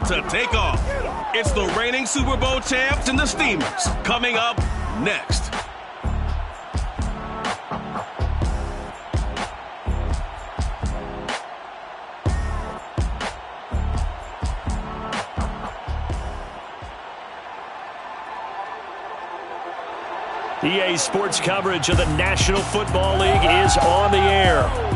To take off. It's the reigning Super Bowl champs and the Steamers coming up next. EA Sports coverage of the National Football League is on the air.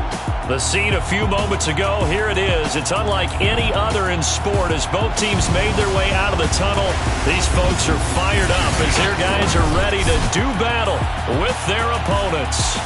The scene a few moments ago, here it is. It's unlike any other in sport as both teams made their way out of the tunnel. These folks are fired up as their guys are ready to do battle with their opponents.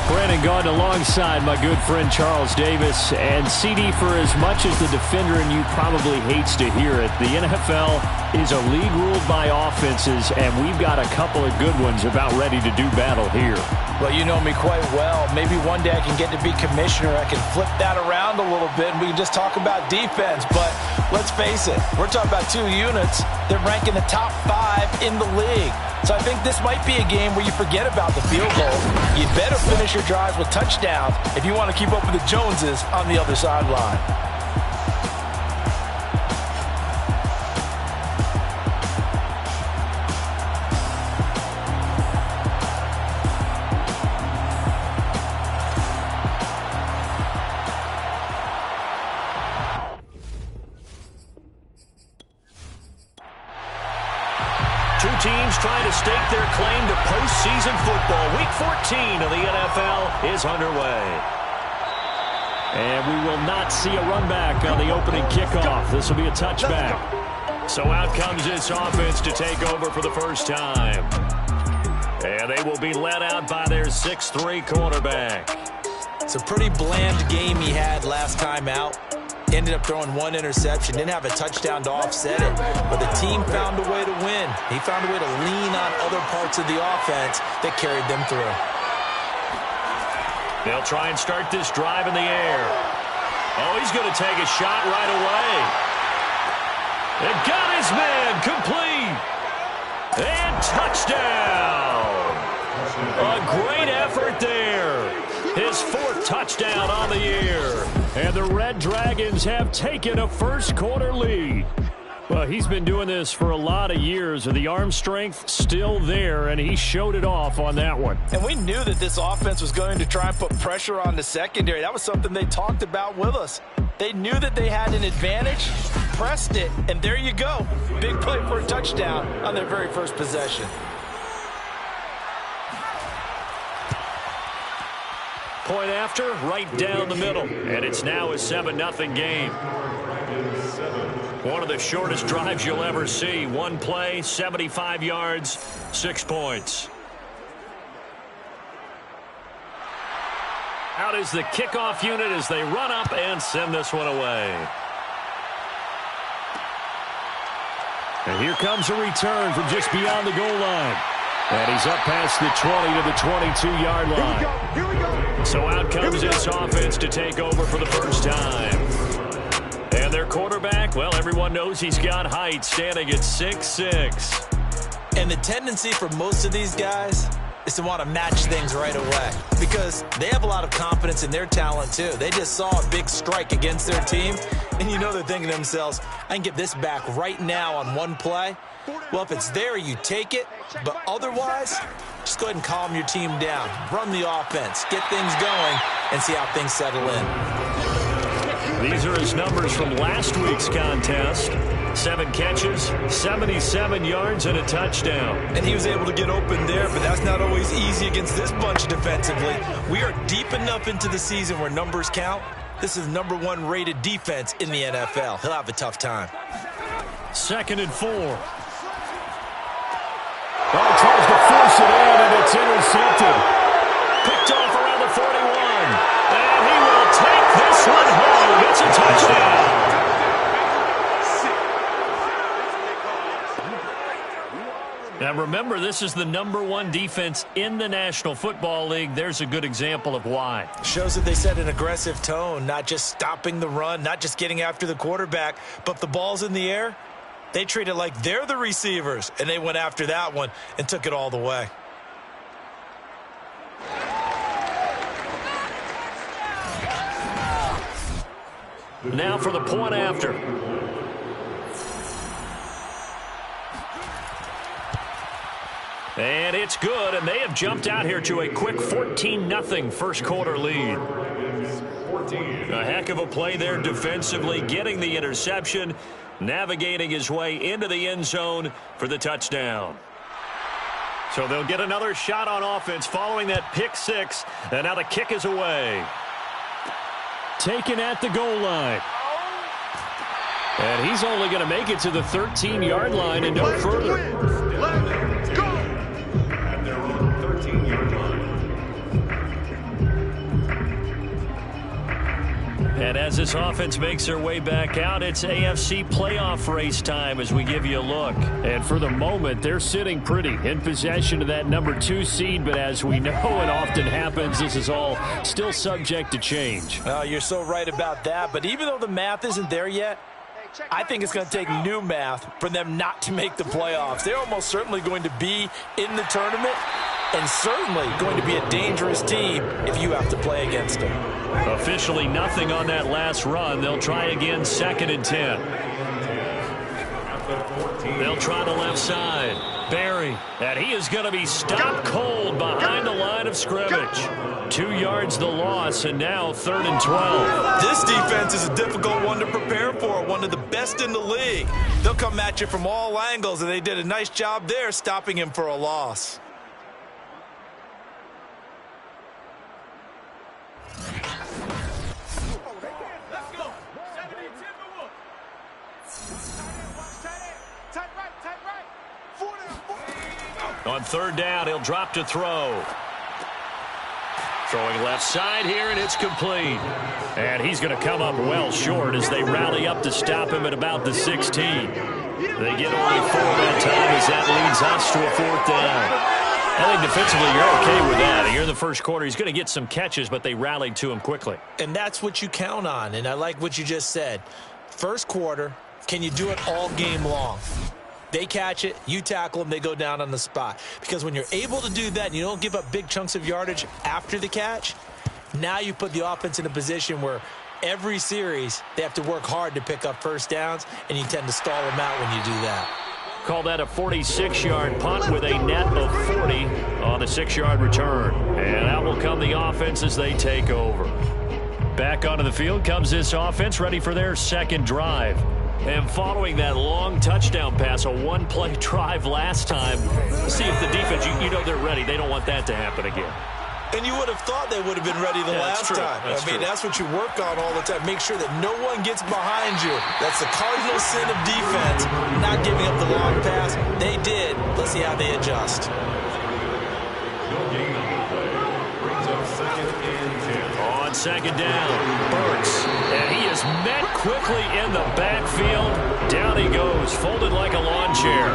Brandon Gaudin alongside my good friend Charles Davis. And CD, for as much as the defender in you probably hates to hear it, the NFL is a league ruled by offenses, and we've got a couple of good ones about ready to do battle here. Well, you know me quite well. Maybe one day I can get to be commissioner. I can flip that around a little bit, and we can just talk about defense. But let's face it, we're talking about two units that rank in the top 5 in the league. So I think this might be a game where you forget about the field goal. You better finish your drives with touchdowns if you want to keep up with the Joneses on the other sideline. Two teams trying to stake their claim to postseason football. Week 14 of the NFL is underway. And we will not see a run back on the opening kickoff. This will be a touchback. So out comes this offense to take over for the first time. And they will be led out by their 6'3" quarterback. It's a pretty bland game he had last time out. Ended up throwing one interception, didn't have a touchdown to offset it, but the team found a way to win. He found a way to lean on other parts of the offense that carried them through. They'll try and start this drive in the air. Oh, he's going to take a shot right away. It got his man complete. And touchdown. A great effort there. His 4th touchdown on the year. And the Red Dragons have taken a first-quarter lead. Well, he's been doing this for a lot of years, and the arm strength still there, and he showed it off on that one. And we knew that this offense was going to try and put pressure on the secondary. That was something they talked about with us. They knew that they had an advantage, pressed it, and there you go. Big play for a touchdown on their very first possession. Point after, right down the middle. And it's now a 7-0 game. One of the shortest drives you'll ever see. One play, 75 yards, 6 points. Out is the kickoff unit as they run up and send this one away. And here comes a return from just beyond the goal line. And he's up past the 20 to the 22-yard line. Here we go. So out comes this offense to take over for the first time. And their quarterback, well, everyone knows he's got height, standing at 6'6". And the tendency for most of these guys is to want to match things right away because they have a lot of confidence in their talent too. They just saw a big strike against their team, and you know they're thinking to themselves, I can get this back right now on one play. Well, if it's there, you take it, but otherwise, just go ahead and calm your team down. Run the offense, get things going, and see how things settle in. These are his numbers from last week's contest. 7 catches, 77 yards, and a touchdown. And he was able to get open there, but that's not always easy against this bunch defensively. We are deep enough into the season where numbers count. This is #1 rated defense in the NFL. He'll have a tough time. 2nd and 4. Oh, tries to force it in, and it's intercepted. Picked off around the 41. And he will take this one home. It's a touchdown. Now, remember, this is the #1 defense in the National Football League. There's a good example of why. Shows that they set an aggressive tone, not just stopping the run, not just getting after the quarterback, but if the ball's in the air, they treat it like they're the receivers, and they went after that one and took it all the way. Now for the point after. And it's good, and they have jumped out here to a quick 14-0 first quarter lead. A heck of a play there defensively, getting the interception, navigating his way into the end zone for the touchdown. So they'll get another shot on offense following that pick six, and now the kick is away. Taken at the goal line. And he's only going to make it to the 13-yard line and no further. Let's go! At their own 13-yard line. And as this offense makes their way back out, it's AFC playoff race time as we give you a look. And for the moment, they're sitting pretty in possession of that number 2 seed. But as we know it often happens, this is all still subject to change. Oh, you're so right about that. But even though the math isn't there yet, I think it's going to take new math for them not to make the playoffs. They're almost certainly going to be in the tournament and certainly going to be a dangerous team if you have to play against them. Officially nothing on that last run. They'll try again, 2nd and 10. They'll try the left side. Barry, and he is going to be stopped cold behind the line of scrimmage. 2 yards the loss, and now 3rd and 12. This defense is a difficult one to prepare for, one of the best in the league. They'll come at you from all angles, and they did a nice job there stopping him for a loss. On 3rd down, he'll drop to throw. Throwing left side here, and it's complete. And he's going to come up well short as they rally up to stop him at about the 16. They get only 4 that time as that leads us to a 4th down. I think defensively you're okay with that. Here in the first quarter, he's going to get some catches, but they rallied to him quickly. And that's what you count on, and I like what you just said. First quarter, can you do it all game long? They catch it, you tackle them, they go down on the spot. Because when you're able to do that and you don't give up big chunks of yardage after the catch, now you put the offense in a position where every series they have to work hard to pick up first downs, and you tend to stall them out when you do that. Call that a 46-yard punt with a net of 40 on a 6-yard return. And out will come the offense as they take over. Back onto the field comes this offense, ready for their second drive. And following that long touchdown pass, a one-play drive last time, see if the defense, you know they're ready. They don't want that to happen again. And you would have thought they would have been ready the last time. That's what you work on all the time. Make sure that no one gets behind you. That's the cardinal sin of defense, not giving up the long pass. They did. Let's see how they adjust. On 2nd down, Burks, and he is met quickly in the backfield. Down he goes, folded like a lawn chair.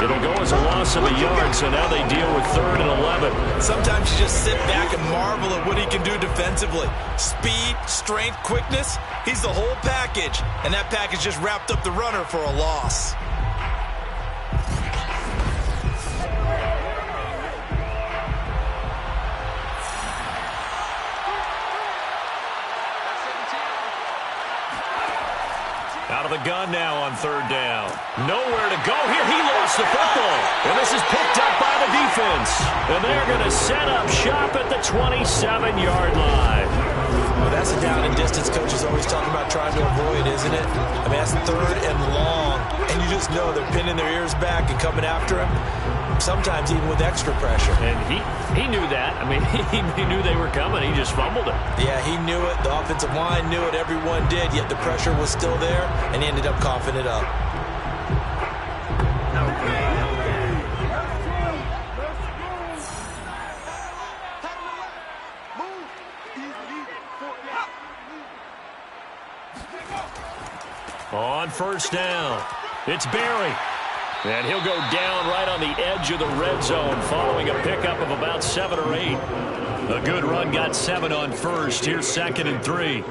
It'll go as a loss of a yard, so now they deal with 3rd and 11. Sometimes you just sit back and marvel at what he can do defensively. Speed, strength, quickness, he's the whole package. And that package just wrapped up the runner for a loss. Out of the gun now on 3rd down. Nowhere to go here. He lost the football. And this is picked up by the defense. And they're going to set up shop at the 27-yard line. Well, that's a down and distance coaches always talking about trying to avoid, isn't it? I mean, that's 3rd and long. And you just know they're pinning their ears back and coming after him. Sometimes even with extra pressure. And he knew that. I mean, he knew they were coming. He just fumbled it. Yeah, he knew it. The offensive line knew it. Everyone did. Yet the pressure was still there, and he ended up coughing it up. On 1st down, it's Barry. And he'll go down right on the edge of the red zone following a pickup of about 7 or 8. A good run got 7 on 1st. Here's 2nd and 3.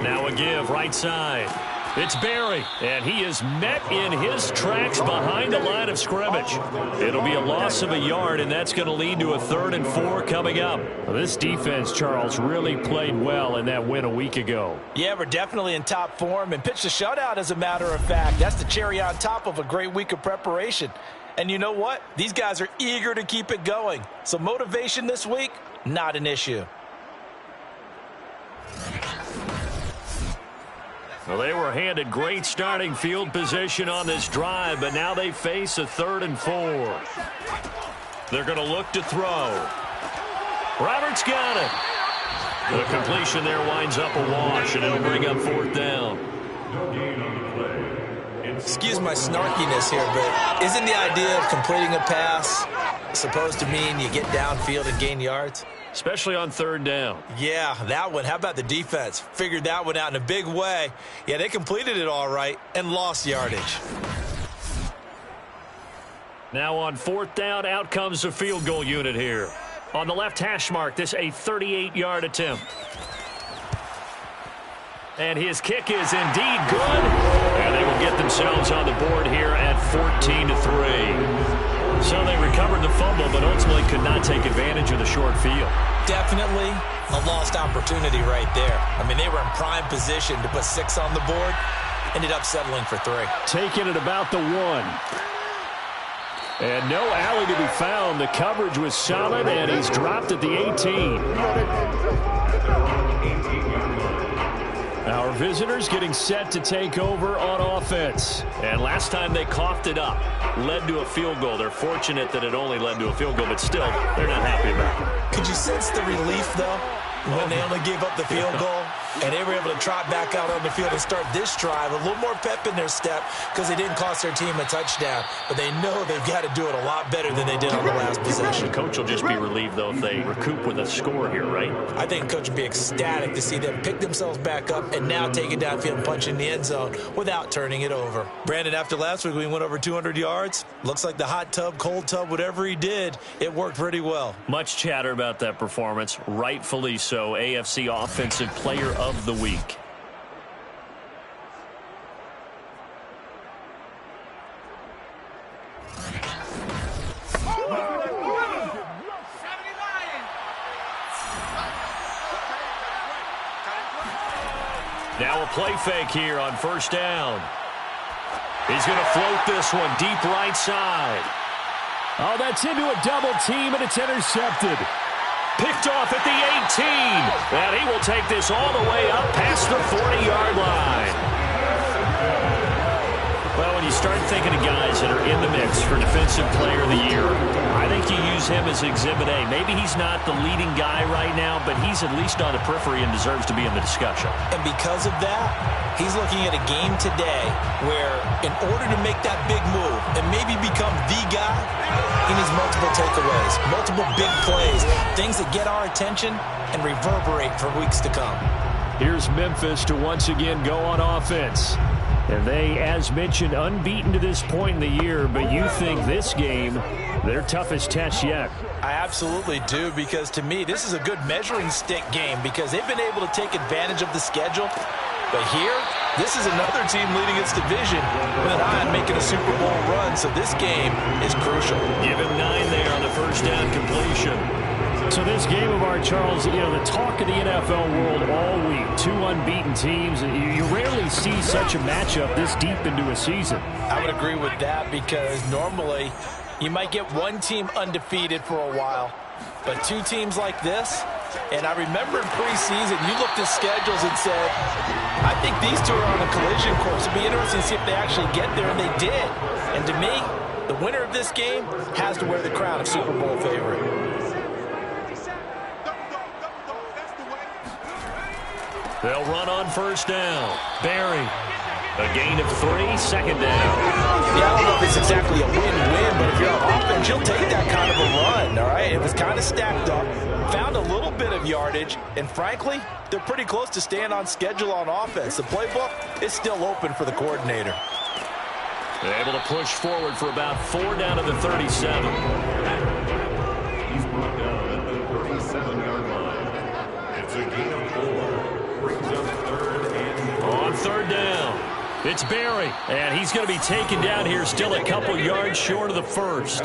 Now a give right side. It's Barry, and he is met in his tracks behind the line of scrimmage. It'll be a loss of a yard, and that's going to lead to a 3rd and 4 coming up. Well, this defense, Charles, really played well in that win a week ago. Yeah, we're definitely in top form and pitched a shutout, as a matter of fact. That's the cherry on top of a great week of preparation. And you know what? These guys are eager to keep it going. So motivation this week, not an issue. Well, they were handed great starting field position on this drive, but now they face a 3rd and 4. They're going to look to throw. Roberts got it. The completion there winds up a wash, and it'll bring up 4th down. Excuse my snarkiness here, but isn't the idea of completing a pass supposed to mean you get downfield and gain yards? Especially on 3rd down. Yeah, that one. How about the defense? Figured that one out in a big way. Yeah, they completed it all right and lost yardage. Now on 4th down, out comes the field goal unit here. On the left hash mark, this a 38-yard attempt. And his kick is indeed good. And they will get themselves on the board here at 14-3. So they recovered the fumble, but ultimately could not take advantage of the short field. Definitely a lost opportunity right there. I mean, they were in prime position to put 6 on the board. Ended up settling for 3. Taking it about the 1. And no alley to be found. The coverage was solid, and he's dropped at the 18. Our visitors getting set to take over on offense. And last time they coughed it up, led to a field goal. They're fortunate that it only led to a field goal, but still, they're not happy about it. Could you sense the relief, though, when they only gave up the field goal? And they were able to trot back out on the field and start this drive. A little more pep in their step because they didn't cost their team a touchdown. But they know they've got to do it a lot better than they did on the last possession. The coach will just be relieved, though, if they recoup with a score here, right? I think the coach would be ecstatic to see them pick themselves back up and now take it downfield and punch in the end zone without turning it over. Brandon, after last week we went over 200 yards. Looks like the hot tub, cold tub, whatever he did, it worked pretty well. Much chatter about that performance. Rightfully so. AFC Offensive Player of the Week. Now a play fake here on 1st down. He's going to float this one deep right side. Oh, that's into a double team, and it's intercepted. Picked off at the 18. And he will take this all the way up past the 40-yard line. Well, when you start thinking of guys that are in the mix for Defensive Player of the Year, I think you use him as Exhibit A. Maybe he's not the leading guy right now, but he's at least on the periphery and deserves to be in the discussion. And because of that, he's looking at a game today where in order to make that big move and maybe become the guy, he needs multiple takeaways, multiple big plays, things that get our attention and reverberate for weeks to come. Here's Memphis to once again go on offense. And they, as mentioned, unbeaten to this point in the year, but you think this game, their toughest test yet. I absolutely do, because to me, this is a good measuring stick game because they've been able to take advantage of the schedule. But here, this is another team leading its division with an eye on making a Super Bowl run, so this game is crucial. Give him 9 there on the 1st down completion. So this game of art, Charles, you know, the talk of the NFL world all week, 2 unbeaten teams. You rarely see such a matchup this deep into a season. I would agree with that because normally you might get one team undefeated for a while, but 2 teams like this, and I remember in preseason you looked at schedules and said, I think these 2 are on a collision course. It'd be interesting to see if they actually get there, and they did. And to me, the winner of this game has to wear the crown of Super Bowl favorite. They'll run on 1st down. Barry. A gain of 3, 2nd down. Yeah, I don't know if it's exactly a win-win, but if you're on offense, you'll take that kind of a run, all right? It was kind of stacked up, found a little bit of yardage, and frankly, they're pretty close to staying on schedule on offense. The playbook is still open for the coordinator. They're able to push forward for about 4 down to the 37. He's brought down at the 37-yard line. It's a gain of 4. Brings up 3rd and 4. On 3rd down. It's Barry, and he's going to be taken down here still a couple yards short of the first.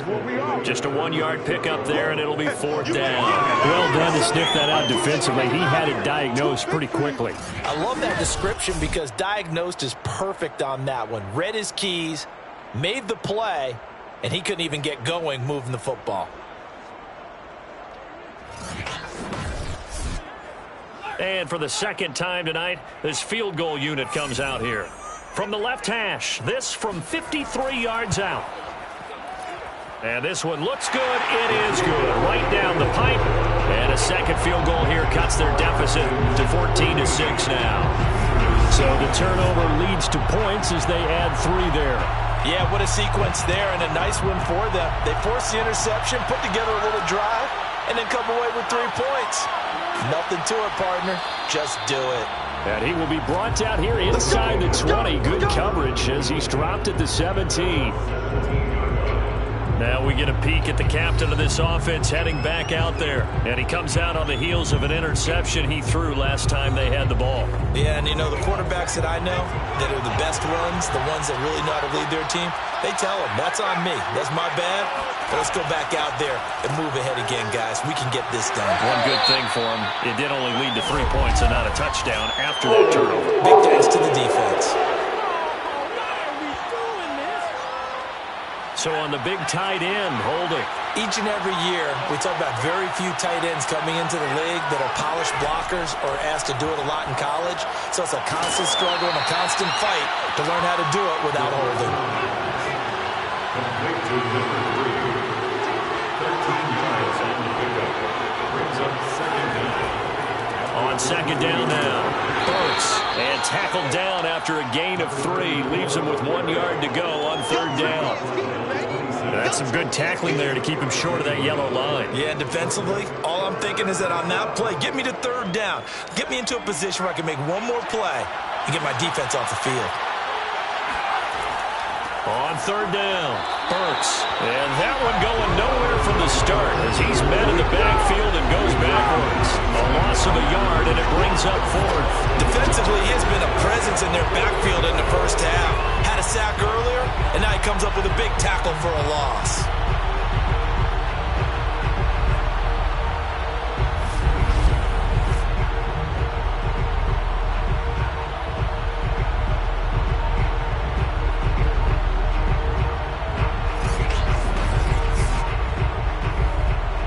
Just a 1-yard pickup there, and it'll be 4th down. Well done to sniff that out defensively. He had it diagnosed pretty quickly. I love that description because diagnosed is perfect on that one. Read his keys, made the play, and he couldn't even get going moving the football. And for the second time tonight, this field goal unit comes out here. From the left hash, this from 53 yards out. And this one looks good. It is good. Right down the pipe. And a second field goal here cuts their deficit to 14-6 now. So the turnover leads to points as they add 3 there. Yeah, what a sequence there, and a nice one for them. They forced the interception, put together a little drive, and then come away with 3 points. Nothing to it, partner. Just do it. And he will be brought down here inside the 20. Good coverage as he's dropped at the 17. Now we get a peek at the captain of this offense heading back out there. And he comes out on the heels of an interception he threw last time they had the ball. Yeah, and you know, the quarterbacks that I know that are the best ones, the ones that really know how to lead their team, they tell them, that's on me. That's my bad. But let's go back out there and move ahead again, guys. We can get this done. One good thing for him, it did only lead to 3 points and not a touchdown after that turnover. Big thanks to the defense. So on the big tight end, holding. Each and every year, we talk about very few tight ends coming into the league that are polished blockers or asked to do it a lot in college. So it's a constant struggle and a constant fight to learn how to do it without holding. On second down now. Burks, and tackled down after a gain of 3. Leaves him with 1 yard to go on 3rd down. That's some good tackling there to keep him short of that yellow line. Yeah, defensively, all I'm thinking is that on that play, get me to 3rd down. Get me into a position where I can make one more play and get my defense off the field. On 3rd down, Burks. And that one going nowhere from the start as he's met in the backfield and goes backwards. A loss of a yard, and it brings up 4th. Defensively, he has been a presence in their backfield in the first half. Had a sack earlier, and now he comes up with a big tackle for a loss.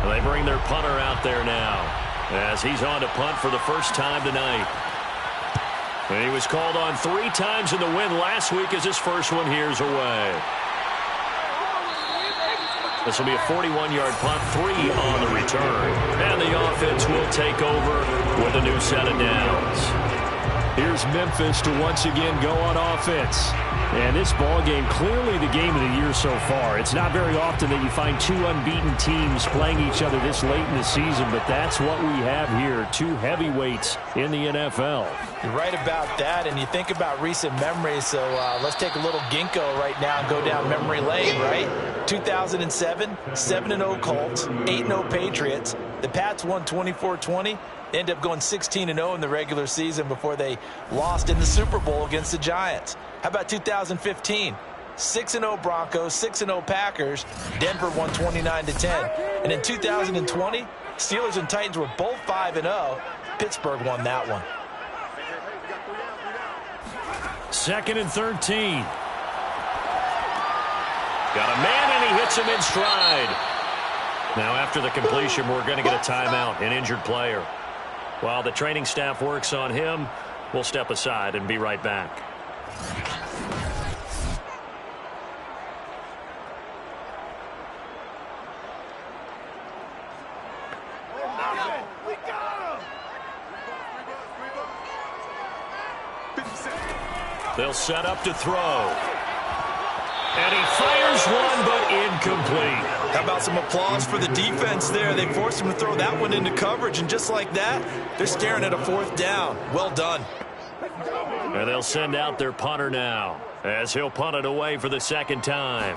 They bring their punter out there now as he's on to punt for the first time tonight. And he was called on 3 times in the win last week as his first one here's away. This will be a 41-yard punt, 3 on the return. And the offense will take over with a new set of downs. Here's Memphis to once again go on offense. And this ball game, clearly the game of the year so far. It's not very often that you find 2 unbeaten teams playing each other this late in the season, but that's what we have here, 2 heavyweights in the NFL. You're right about that, and you think about recent memories, so let's take a little ginkgo right now and go down memory lane, right? 2007, 7-0 Colts, 8-0 Patriots. The Pats won 24-20. They ended up going 16-0 in the regular season before they lost in the Super Bowl against the Giants. How about 2015? 6-0 Broncos, 6-0 Packers. Denver won 29-10. And in 2020, Steelers and Titans were both 5-0. Pittsburgh won that one. 2nd and 13. Got a man, and he hits him in stride. Now, after the completion, we're going to get a timeout, an injured player. While the training staff works on him, we'll step aside and be right back. They'll set up to throw. And he fires one, but incomplete. How about some applause for the defense there? They forced him to throw that one into coverage, and just like that, they're staring at a 4th down. Well done. And they'll send out their punter now as he'll punt it away for the 2nd time.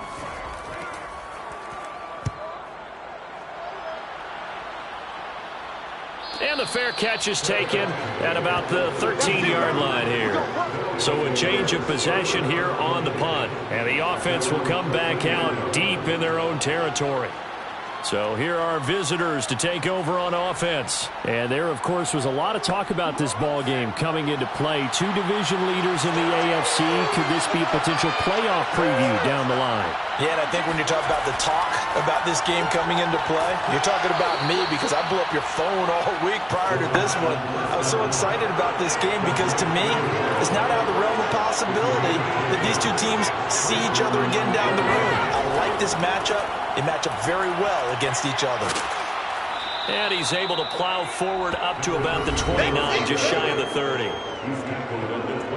And the fair catch is taken at about the 13-yard line here. So a change of possession here on the punt. And the offense will come back out deep in their own territory. So here are visitors to take over on offense. And there, of course, was a lot of talk about this ball game coming into play. Two division leaders in the AFC. Could this be a potential playoff preview down the line? Yeah, and I think when you're talking about the talk about this game coming into play, you're talking about me because I blew up your phone all week prior to this one. I was so excited about this game because to me, it's not out of the realm of possibility that these two teams see each other again down the road. I like this matchup. They match up very well against each other. And he's able to plow forward up to about the 29, just shy of the 30.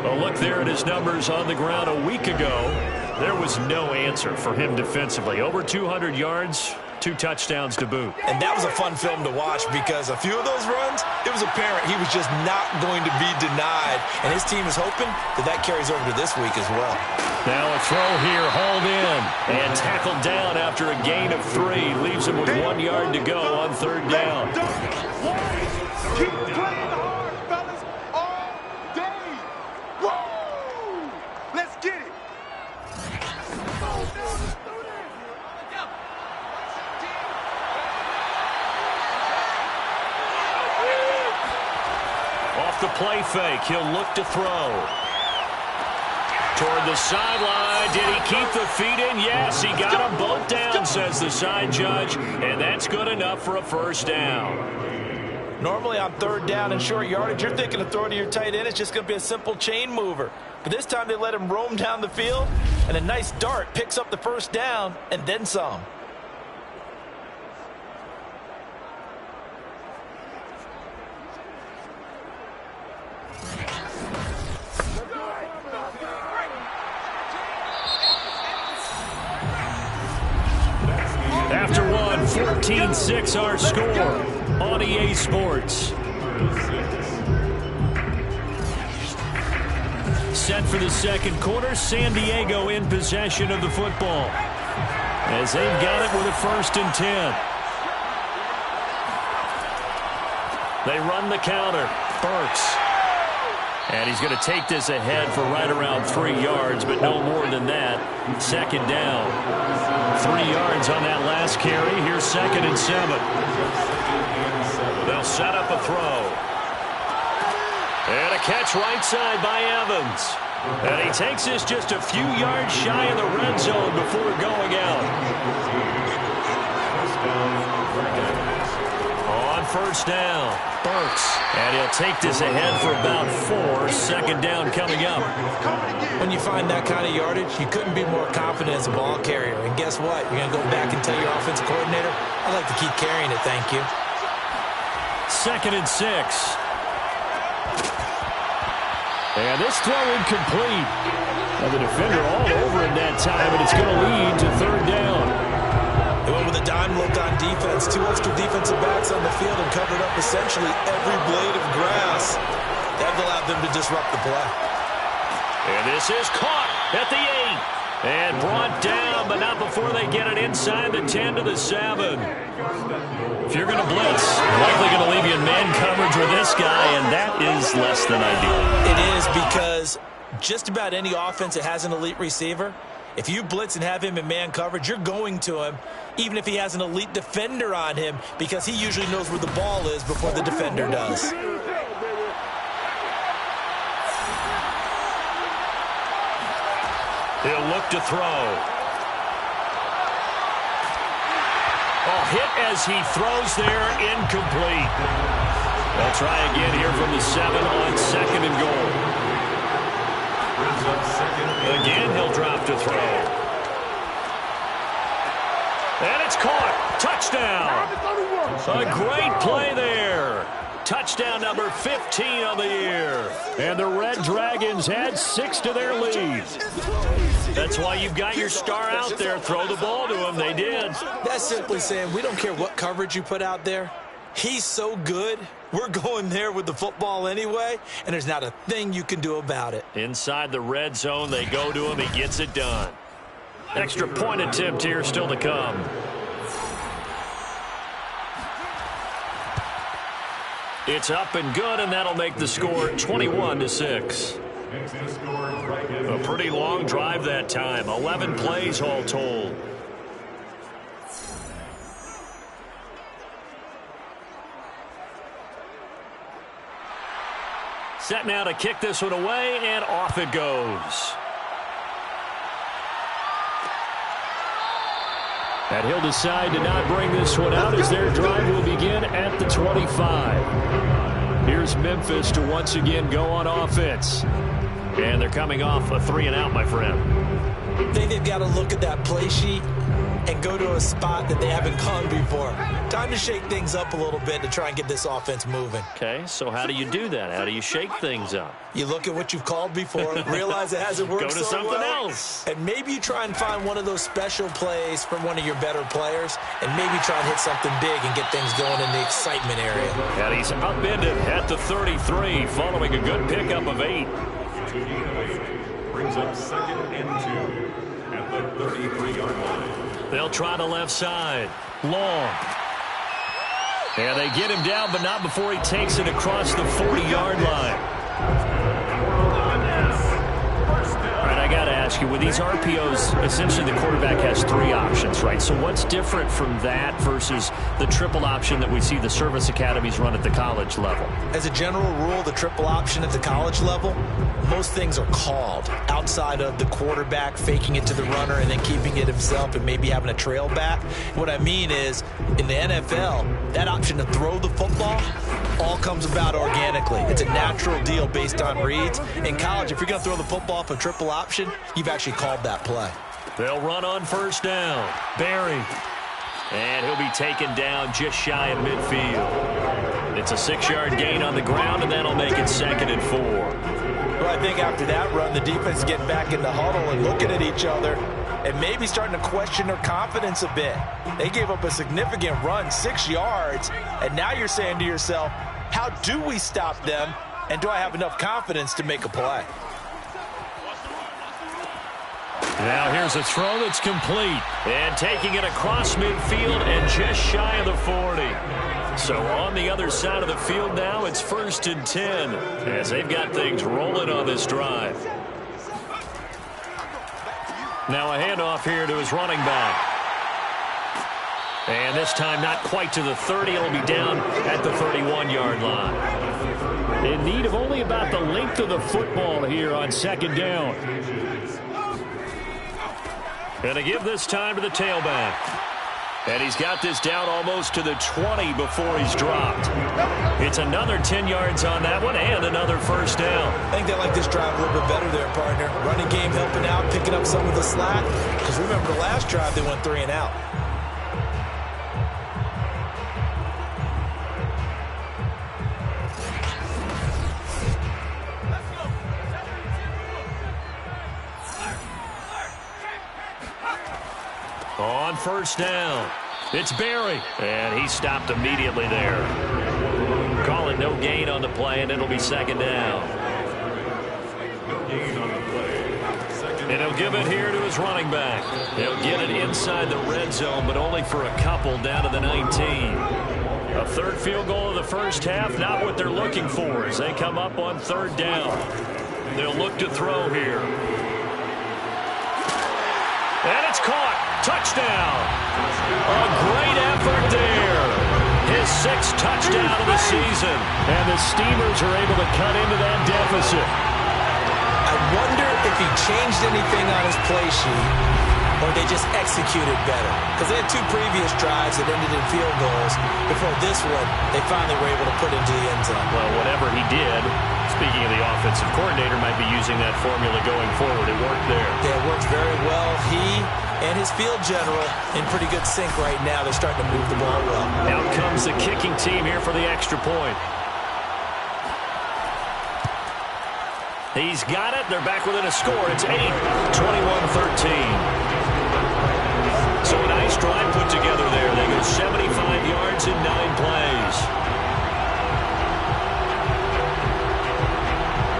Well, look there at his numbers on the ground a week ago. There was no answer for him defensively. Over 200 yards, 2 touchdowns to boot. And that was a fun film to watch because a few of those runs, it was apparent he was just not going to be denied. And his team is hoping that that carries over to this week as well. Now a throw here, hauled in, and tackled down after a gain of 3. Leaves him with 1 yard to go on 3rd down. Keep playing hard, fellas, all day. Woo! Let's get it. Off the play fake, he'll look to throw. Toward the sideline. Did he keep the feet in? Yes, he got them both down, says the side judge, and that's good enough for a 1st down. Normally on 3rd down and short yardage, you're thinking of throwing to your tight end. It's just going to be a simple chain mover. But this time they let him roam down the field, and a nice dart picks up the 1st down and then some. After one, 14-6 our score on EA Sports. Set for the 2nd quarter, San Diego in possession of the football as they've got it with a 1st and 10. They run the counter. Burks. And he's going to take this ahead for right around 3 yards, but no more than that. 2nd down. 3 yards on that last carry. Here's 2nd and 7. They'll set up a throw. And a catch right side by Evans. And he takes this just a few yards shy of the red zone before going out. On 1st down, Burks. And he'll take this ahead for about 4. 2nd down coming up. When you find that kind of yardage, you couldn't be more confident as a ball carrier. And guess what? You're going to go back and tell your offensive coordinator, I'd like to keep carrying it, thank you. 2nd and 6. And this throw incomplete. Well, the defender all over him that time, and it's going to lead to 3rd down. They went with a dime look on defense. 2 extra defensive backs on the field and covered up essentially every blade of grass. That allowed them to disrupt the play. And this is caught at the 8. And brought down, but not before they get it inside the 10 to the 7. If you're going to blitz, likely going to leave you in man coverage with this guy, and that is less than ideal. It is because just about any offense that has an elite receiver, if you blitz and have him in man coverage, you're going to him, even if he has an elite defender on him, because he usually knows where the ball is before the defender does. He'll look to throw. Oh, hit as he throws there, incomplete. They'll try again here from the 7 on 2nd and goal. Again, he'll drop to throw. And it's caught. Touchdown. A great play there. Touchdown number 15 on the year. And the Red Dragons add 6 to their lead. That's why you've got your star out there. Throw the ball to him. They did. That's simply saying we don't care what coverage you put out there. He's so good. We're going there with the football anyway, and there's not a thing you can do about it. Inside the red zone, they go to him. He gets it done. Extra point attempt here still to come. It's up and good, and that'll make the score 21-6. A pretty long drive that time. 11 plays all told. Set now to kick this one away, and off it goes. And he'll decide to not bring this one out as their drive will begin at the 25. Here's Memphis to once again go on offense. And they're coming off a 3-and-out, my friend. I think they've got to look at that play sheet and go to a spot that they haven't gone before. Time to shake things up a little bit to try and get this offense moving. Okay, so how do you do that? How do you shake things up? You look at what you've called before, realize it hasn't worked so well. Go to something else. And maybe you try and find one of those special plays from one of your better players, and maybe try and hit something big and get things going in the excitement area. And he's upended at the 33, following a good pickup of 8. Brings up 2nd and 2 at the 33-yard line. They'll try the left side. Long. And they get him down, but not before he takes it across the 40-yard line. All right, I got to ask you, with these RPOs, essentially the quarterback has 3 options, right? So what's different from that versus the triple option that we see the service academies run at the college level? As a general rule, the triple option at the college level, most things are called outside of the quarterback faking it to the runner and then keeping it himself and maybe having a trail back. What I mean is, in the NFL, that option to throw the football all comes about organically. It's a natural deal based on reads. In college, if you're going to throw the football off a triple option, you've actually called that play. They'll run on first down. Barry. And he'll be taken down just shy of midfield. It's a 6-yard gain on the ground, and that'll make it 2nd and 4. Well, I think after that run, the defense is getting back in the huddle and looking at each other and maybe starting to question their confidence a bit. They gave up a significant run, 6 yards, and now you're saying to yourself, how do we stop them, and do I have enough confidence to make a play? Now here's a throw that's complete. And taking it across midfield and just shy of the 40. So on the other side of the field now, it's 1st and 10 as they've got things rolling on this drive. Now a handoff here to his running back. And this time not quite to the 30. It'll be down at the 31-yard line. In need of only about the length of the football here on 2nd down. And to give this time to the tailback. And he's got this down almost to the 20 before he's dropped. It's another 10 yards on that one and another first down. I think they like this drive a little bit better there, partner. Running game helping out, picking up some of the slack. Because remember the last drive, they went 3-and-out. On first down, it's Barry, and he stopped immediately there. Call it no gain on the play, and it'll be 2nd down. And he'll give it here to his running back. He'll get it inside the red zone, but only for a couple down to the 19. A 3rd field goal of the first half, not what they're looking for as they come up on 3rd down. They'll look to throw here. And it's caught. Touchdown. A great effort there. His 6th touchdown of the season. And the Steamers are able to cut into that deficit. I wonder if he changed anything on his play sheet or they just executed better. Because they had 2 previous drives that ended in field goals. Before this one, they finally were able to put into the end zone. Well, whatever he did, speaking of the offensive coordinator, might be using that formula going forward. It worked there. Yeah, it worked very well. He and his field general in pretty good sync right now. They're starting to move the ball well. Out comes the kicking team here for the extra point. He's got it. They're back within a score. It's 8, 21-13. So a nice drive put together there. They go 75 yards in 9 plays.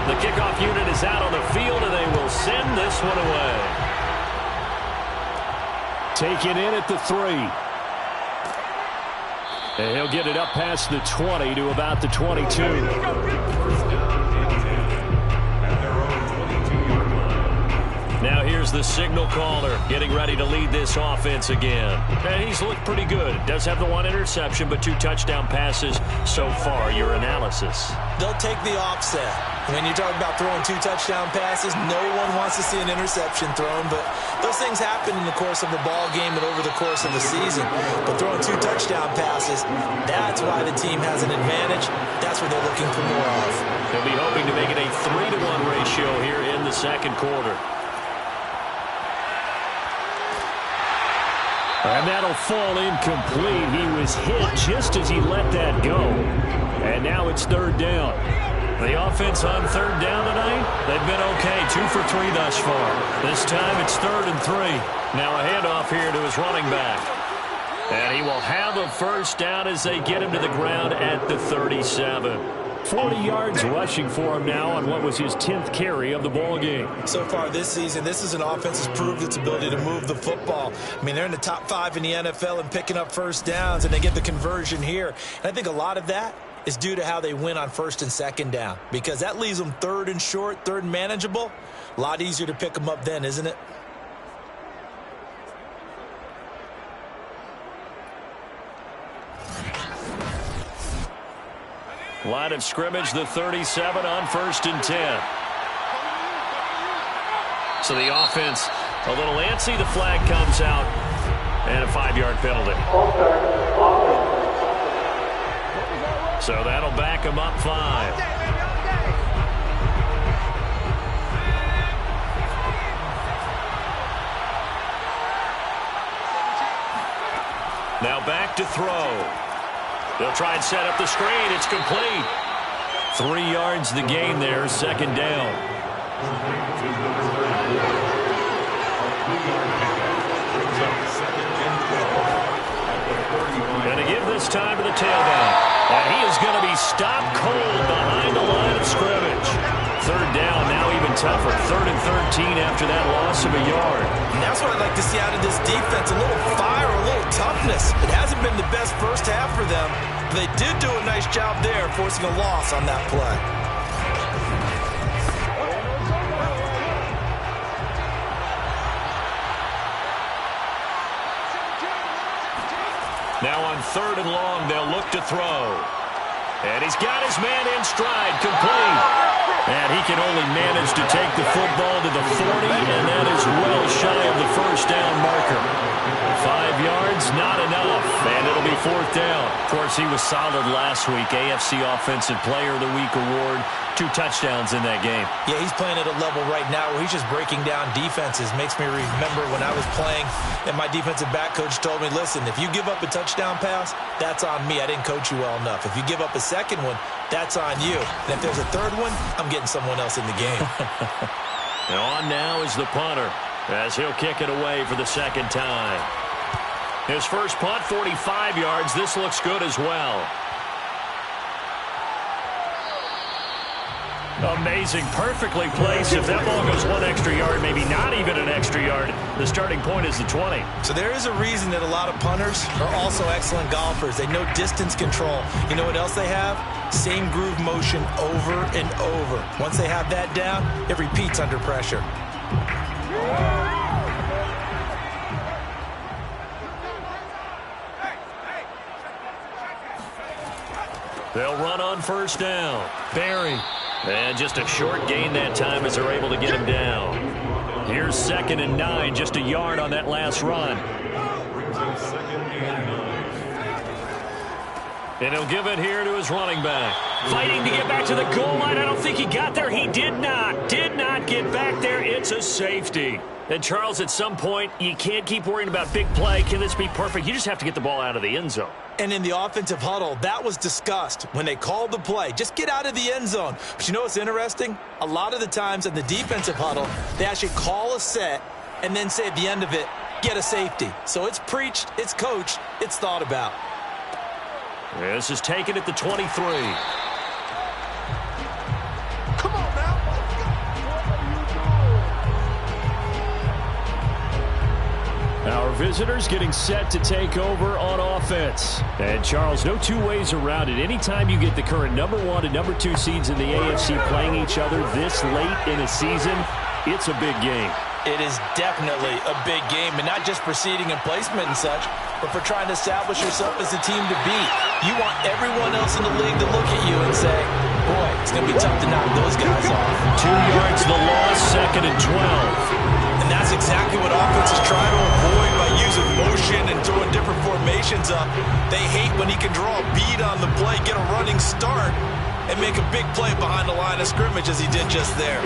The kickoff unit is out on the field, and they will send this one away. Taken in at the 3. And he'll get it up past the 20 to about the 22. First down and 10 at their own 22-yard line. Now here's the signal caller getting ready to lead this offense again. And he's looked pretty good. Does have the one interception, but 2 touchdown passes so far. Your analysis. They'll take the offset. When you talk about throwing 2 touchdown passes, no one wants to see an interception thrown, but those things happen in the course of a ball game and over the course of the season. But throwing 2 touchdown passes, that's why the team has an advantage. That's what they're looking for more of. They'll be hoping to make it a 3-to-1 ratio here in the second quarter. And that'll fall incomplete. He was hit just as he let that go. And now it's 3rd down. The offense on 3rd down tonight, they've been okay. 2 for 3 thus far. This time it's 3rd and 3. Now a handoff here to his running back. And he will have a first down as they get him to the ground at the 37. 40 yards rushing for him now on what was his 10th carry of the ball game. So far this season, this is an offense that's proved its ability to move the football. I mean, they're in the top 5 in the NFL and picking up first downs, and they get the conversion here. And I think a lot of that is due to how they win on 1st and 2nd down, because that leaves them 3rd and short, 3rd and manageable. A lot easier to pick them up then, isn't it? Line of scrimmage, the 37 on 1st and 10. So the offense a little antsy. The flag comes out and a 5-yard penalty. So that'll back him up 5. Now back to throw. They'll try and set up the screen. It's complete. 3 yards the gain there, 2nd down. And to give this time to the tailback. And he is going to be stopped cold behind the line of scrimmage. 3rd down, now even tougher. 3rd and 13 after that loss of a yard. And that's what I'd like to see out of this defense. A little fire, a little toughness. It hasn't been the best first half for them, but they did do a nice job there forcing a loss on that play. Now on 3rd and long, they'll look to throw. And he's got his man in stride, complete. And he can only manage to take the football to the 40, and that is well shy of the first down marker. 5 yards, not enough, and it'll be 4th down. Of course, he was solid last week. AFC Offensive Player of the Week award. 2 touchdowns in that game. Yeah, he's playing at a level right now where he's just breaking down defenses. Makes me remember when I was playing and my defensive back coach told me, listen, if you give up a touchdown pass, that's on me. I didn't coach you well enough. If you give up a second one, that's on you. And if there's a third one, I'm getting someone else in the game. And on now is the punter as he'll kick it away for the 2nd time. His first punt, 45 yards. This looks good as well. Amazing, perfectly placed. If that ball goes 1 extra yard, maybe not even an extra yard, the starting point is the 20. So there is a reason that a lot of punters are also excellent golfers. They know distance control. You know what else they have? Same groove motion over and over. Once they have that down, it repeats under pressure. They'll run on 1st down. Barry. And just a short gain that time as they're able to get him down. Here's 2nd and 9, just a yard on that last run. And he'll give it here to his running back. Fighting to get back to the goal line. I don't think he got there. He did not. Did not get back there. It's a safety. And, Charles, at some point, you can't keep worrying about big play. Can this be perfect? You just have to get the ball out of the end zone. And in the offensive huddle, that was discussed when they called the play. Just get out of the end zone. But you know what's interesting? A lot of the times in the defensive huddle, they actually call a set and then say at the end of it, get a safety. So it's preached, it's coached, it's thought about. This is taken at the 23. Come on now. Our visit visitors getting set to take over on offense. And, Charles, no two ways around it. Anytime you get the current number 1 and number 2 seeds in the AFC playing each other this late in a season, it's a big game. It is definitely a big game, and not just for seeding and placement and such, but for trying to establish yourself as a team to beat. You want everyone else in the league to look at you and say, boy, it's going to be tough to knock those guys off. 2 yards the loss, 2nd and 12. And that's exactly what offenses try to avoid by using motion and throwing different formations up. They hate when he can draw a bead on the play, get a running start, and make a big play behind the line of scrimmage as he did just there.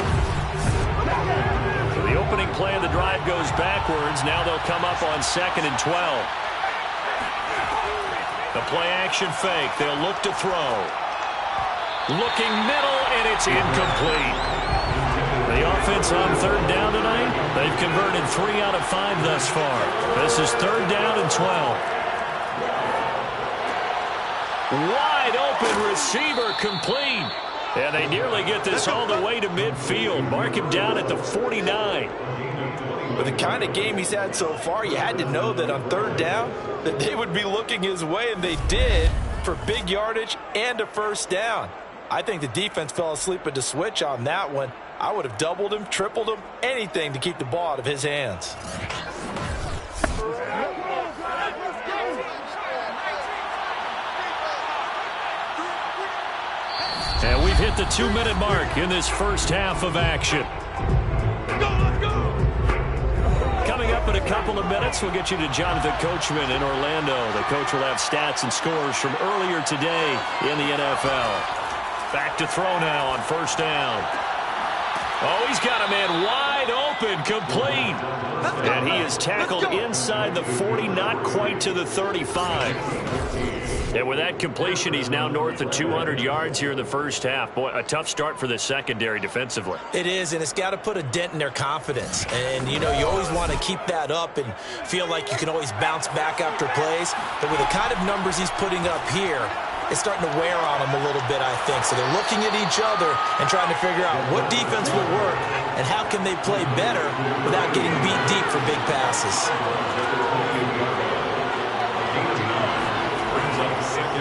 So the opening play of the drive goes backwards. Now they'll come up on 2nd and 12. The play-action fake. They'll look to throw. Looking middle, and it's incomplete. The offense on 3rd down tonight, they've converted 3 out of 5 thus far. This is 3rd down and 12. Wide open receiver complete. And they nearly get this all the way to midfield. Mark him down at the 49. With the kind of game he's had so far, you had to know that on 3rd down that they would be looking his way, and they did, for big yardage and a 1st down. I think the defense fell asleep at the switch on that one. I would have doubled him, tripled him, anything to keep the ball out of his hands. And we've hit the 2-minute mark in this first half of action. Coming up in a couple of minutes, we'll get you to Jonathan Coachman in Orlando. The coach will have stats and scores from earlier today in the NFL. Back to throw now on 1st down. Oh, he's got a man wide open, complete. And he is tackled inside the 40, not quite to the 35. And with that completion, he's now north of 200 yards here in the first half. Boy, a tough start for the secondary defensively. It is, and it's got to put a dent in their confidence. And, you know, you always want to keep that up and feel like you can always bounce back after plays. But with the kind of numbers he's putting up here, it's starting to wear on them a little bit, I think. So they're looking at each other and trying to figure out what defense will work and how can they play better without getting beat deep for big passes.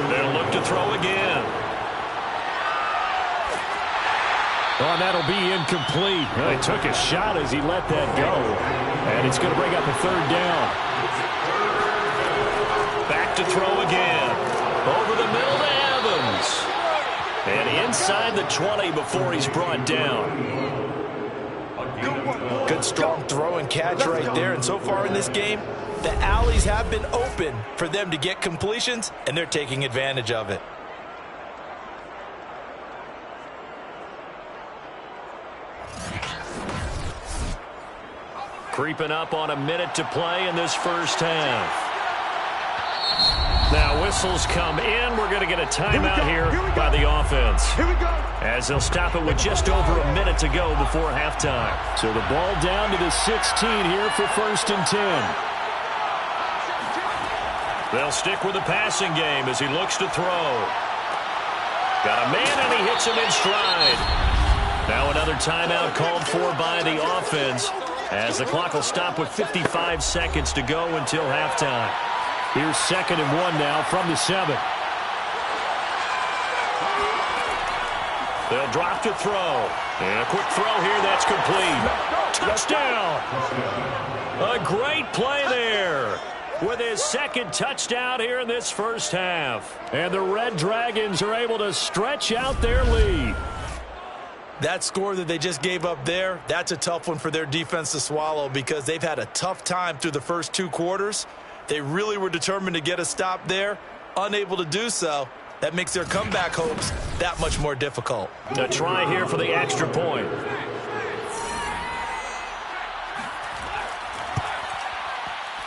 They'll look to throw again. Oh, that'll be incomplete. Well, he took a shot as he let that go. And it's going to bring up a 3rd down. Back to throw again. Over the middle to Evans. And inside the 20 before he's brought down. Good strong throw and catch right there. And so far in this game, the alleys have been open for them to get completions, and they're taking advantage of it. Creeping up on a minute to play in this first half. Now whistles come in. We're going to get a timeout here by the offense. Here we go. As they'll stop it with just over a minute to go before halftime. So the ball down to the 16 here for 1st and 10. They'll stick with the passing game as he looks to throw. Got a man, and he hits him in stride. Now another timeout called for by the offense as the clock will stop with 55 seconds to go until halftime. Here's 2nd and 1 now from the 7. They'll drop to throw. And a quick throw here that's complete. Touchdown! A great play there with his 2nd touchdown here in this first half. And the Red Dragons are able to stretch out their lead. That score that they just gave up there, that's a tough one for their defense to swallow because they've had a tough time through the first 2 quarters. They really were determined to get a stop there, unable to do so. That makes their comeback hopes that much more difficult. A try here for the extra point.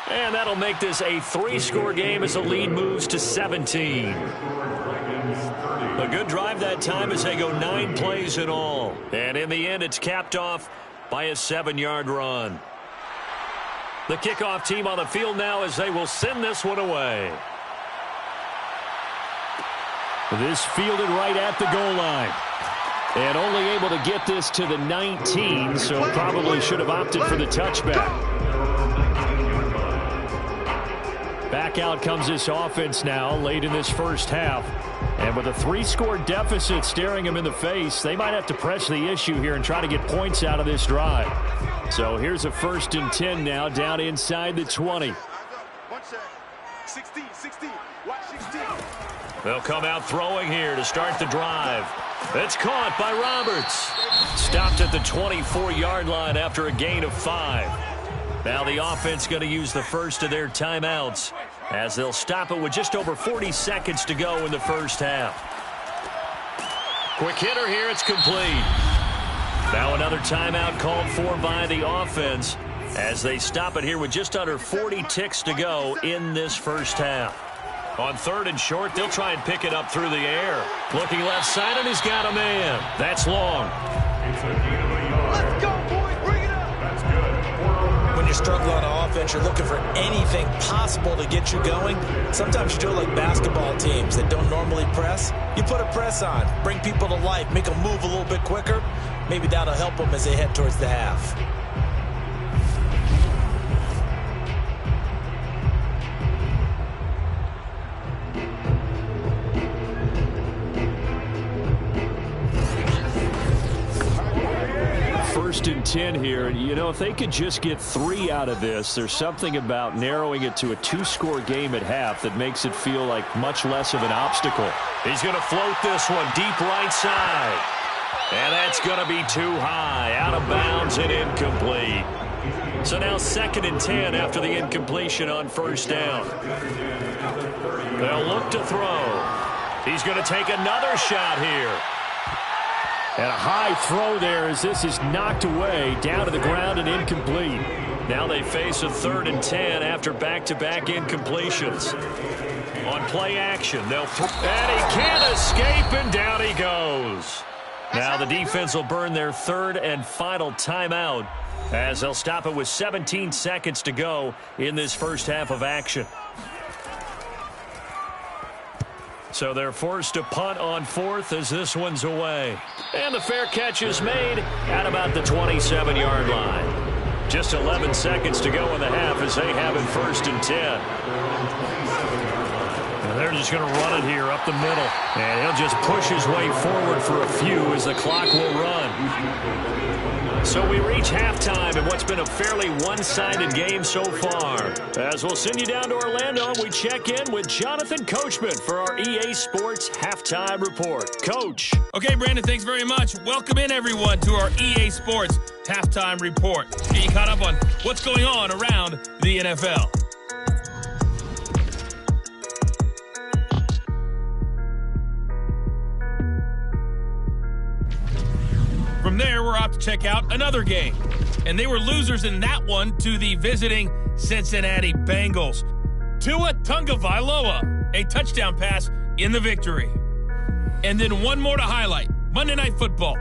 And that'll make this a 3-score game as the lead moves to 17. A good drive that time as they go 9 plays in all. And in the end, it's capped off by a 7-yard run. The kickoff team on the field now as they will send this one away. This fielded right at the goal line. And only able to get this to the 19, so probably should have opted for the touchback. Back out comes this offense now late in this first half. And with a 3-score deficit staring them in the face, they might have to press the issue here and try to get points out of this drive. So here's a 1st and 10 now down inside the 20. 16. Watch 16. They'll come out throwing here to start the drive. It's caught by Roberts. Stopped at the 24-yard line after a gain of 5. Now the offense going to use the first of their timeouts as they'll stop it with just over 40 seconds to go in the first half. Quick hitter here. It's complete. Now another timeout called for by the offense as they stop it here with just under 40 ticks to go in this first half. On 3rd and short, they'll try and pick it up through the air. Looking left side, and he's got a man. That's long. It's a gain of a yard. Let's go, boys. Bring it up. That's good. When you're struggling on offense, you're looking for anything possible to get you going. Sometimes you do it like basketball teams that don't normally press. You put a press on, bring people to life, make them move a little bit quicker. Maybe that'll help them as they head towards the half. First and 10 here. You know, if they could just get 3 out of this, there's something about narrowing it to a 2-score game at half that makes it feel like much less of an obstacle. He's going to float this one deep right side. And that's going to be too high. Out of bounds and incomplete. So now 2nd and 10 after the incompletion on 1st down. They'll look to throw. He's going to take another shot here. And a high throw there as this is knocked away down to the ground and incomplete. Now they face a 3rd and 10 after back-to-back incompletions. On play action, they'll throw. And he can't escape, and down he goes. Now the defense will burn their 3rd and final timeout as they'll stop it with 17 seconds to go in this first half of action. So they're forced to punt on 4th as this one's away. And the fair catch is made at about the 27-yard line. Just 11 seconds to go in the half as they have it 1st and 10. And they're just going to run it here up the middle. And he'll just push his way forward for a few as the clock will run. So we reach halftime in what's been a fairly one-sided game so far. As we'll send you down to Orlando, we check in with Jonathan Coachman for our EA Sports Halftime Report. Coach. Okay, Brandon, thanks very much. Welcome in, everyone, to our EA Sports Halftime Report. Get you caught up on what's going on around the NFL. From there, we're off to check out another game. And they were losers in that one to the visiting Cincinnati Bengals. Tua Tagovailoa, a touchdown pass in the victory. And then one more to highlight, Monday Night Football.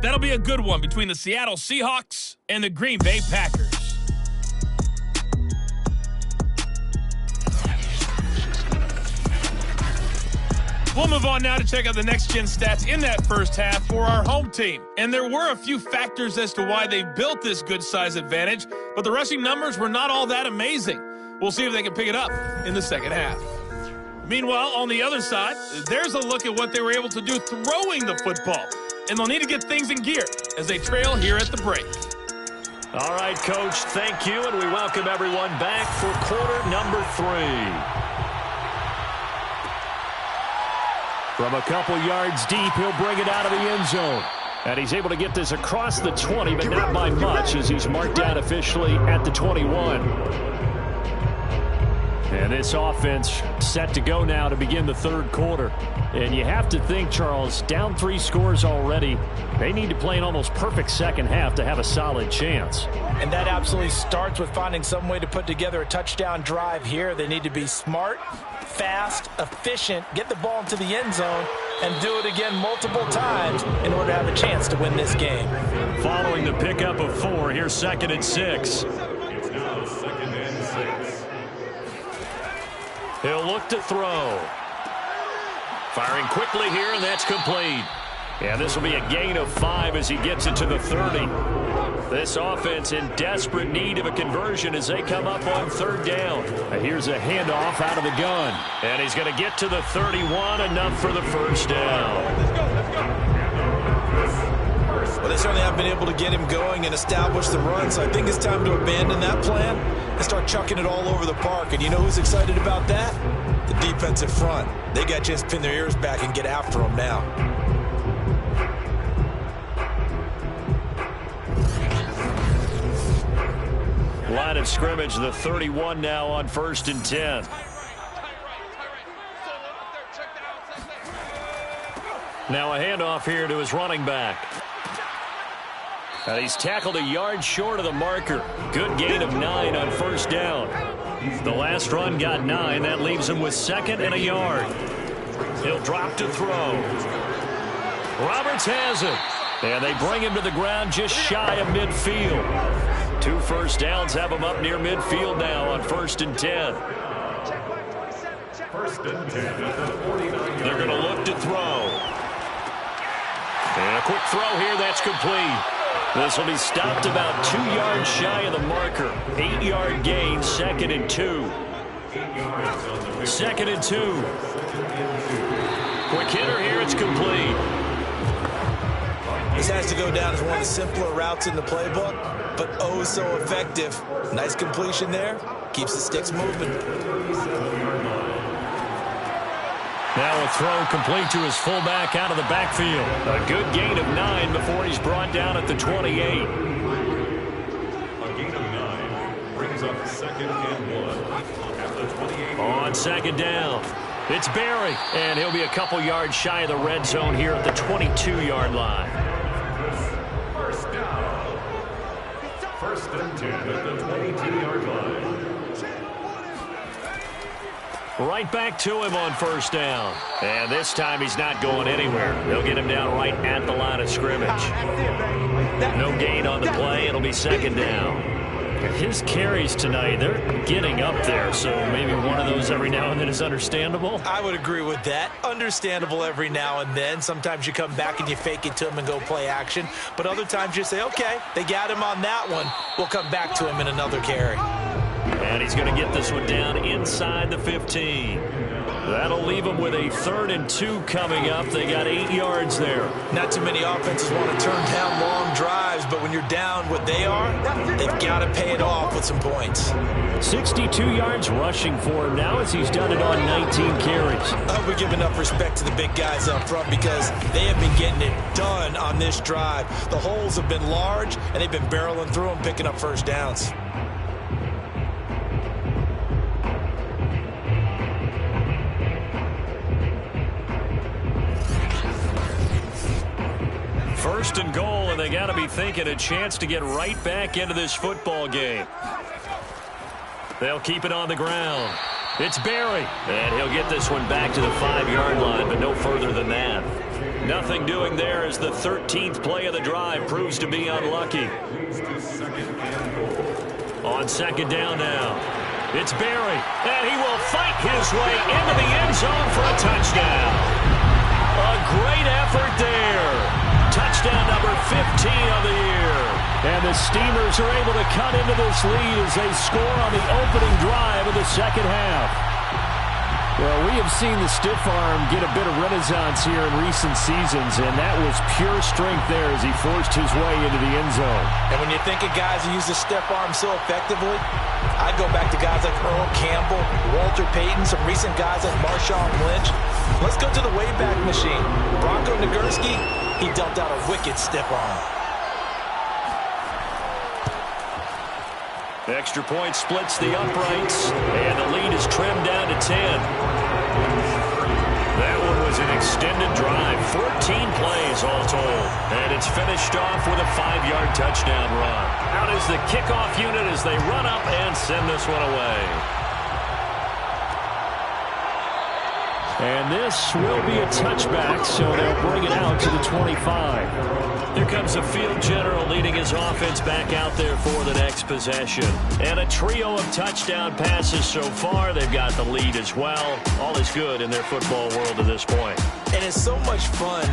That'll be a good one between the Seattle Seahawks and the Green Bay Packers. We'll move on now to check out the next-gen stats in that first half for our home team. And there were a few factors as to why they built this good-size advantage, but the rushing numbers were not all that amazing. We'll see if they can pick it up in the second half. Meanwhile, on the other side, there's a look at what they were able to do throwing the football. And they'll need to get things in gear as they trail here at the break. All right, Coach, thank you, and we welcome everyone back for quarter number 3. From a couple yards deep, he'll bring it out of the end zone. And he's able to get this across the 20, but not by much as he's marked down officially at the 21. And this offense set to go now to begin the third quarter. And you have to think, Charles, down 3 scores already. They need to play an almost perfect second half to have a solid chance. And that absolutely starts with finding some way to put together a touchdown drive here. They need to be smart, fast, efficient, get the ball into the end zone, and do it again multiple times in order to have a chance to win this game. Following the pickup of 4, here's 2nd and 6. It's now 2nd and 6. He'll look to throw. Firing quickly here, and that's complete. And this will be a gain of 5 as he gets it to the 30. This offense in desperate need of a conversion as they come up on 3rd down. Here's a handoff out of the gun. And he's going to get to the 31, enough for the 1st down. Well, they certainly have been able to get him going and establish the run, so I think it's time to abandon that plan and start chucking it all over the park. And you know who's excited about that? The defensive front. They got a chance to pin their ears back and get after him now. Line of scrimmage, the 31 now on 1st and 10. Now a handoff here to his running back. He's tackled a yard short of the marker. Good gain of 9 on 1st down. The last run got 9. That leaves him with 2nd and a yard. He'll drop to throw. Roberts has it. And they bring him to the ground just shy of midfield. 2 first downs have him up near midfield now on 1st and 10. 1st and 10 at the 49. They're going to look to throw. And a quick throw here, that's complete. This will be stopped about 2 yards shy of the marker. 8-yard gain, 2nd and 2. 2nd and 2. Quick hitter here, it's complete. This has to go down as one of the simpler routes in the playbook, but oh so effective. Nice completion there. Keeps the sticks moving. Now a throw complete to his fullback out of the backfield. A good gain of 9 before he's brought down at the 28. A gain of 9 brings up 2nd and 1 at the 28. On 2nd down, it's Barry, and he'll be a couple yards shy of the red zone here at the 22-yard line. 1st down. 1st and 10 at the 22-yard line. Right back to him on 1st down. And this time he's not going anywhere. They'll get him down right at the line of scrimmage. No gain on the play. It'll be 2nd down. His carries tonight, they're getting up there, so maybe one of those every now and then is understandable. I would agree with that. Understandable every now and then. Sometimes you come back and you fake it to him and go play action. But other times you say, okay, they got him on that one. We'll come back to him in another carry. And he's going to get this one down inside the 15. That'll leave them with a 3rd and 2 coming up. They got 8 yards there. Not too many offenses want to turn down long drives, but when you're down what they are, they've got to pay it off with some points. 62 yards rushing for him now as he's done it on 19 carries. I hope we give enough respect to the big guys up front because they have been getting it done on this drive. The holes have been large, and they've been barreling through them, picking up 1st downs. First and goal, and they got to be thinking a chance to get right back into this football game. They'll keep it on the ground. It's Barry, and he'll get this one back to the 5-yard line, but no further than that. Nothing doing there as the 13th play of the drive proves to be unlucky. On 2nd down now, it's Barry, and he will fight his way into the end zone for a touchdown. A great effort there. Touchdown number 15 of the year. And the Steamers are able to cut into this lead as they score on the opening drive of the 2nd half. Well, we have seen the stiff arm get a bit of renaissance here in recent seasons, and that was pure strength there as he forced his way into the end zone. And when you think of guys who use the stiff arm so effectively, I go back to guys like Earl Campbell, Walter Payton, some recent guys like Marshawn Lynch. Let's go to the Wayback Machine. Bronco Nagurski, he dealt out a wicked stiff arm. Extra point splits the uprights, and the lead is trimmed down to 10. That one was an extended drive, 14 plays all told, and it's finished off with a 5-yard touchdown run. Out is the kickoff unit as they run up and send this one away. And this will be a touchback, so they'll bring it out to the 25. Here comes the field general leading his offense back out there for the next possession. And a trio of touchdown passes so far. They've got the lead as well. All is good in their football world at this point. And it's so much fun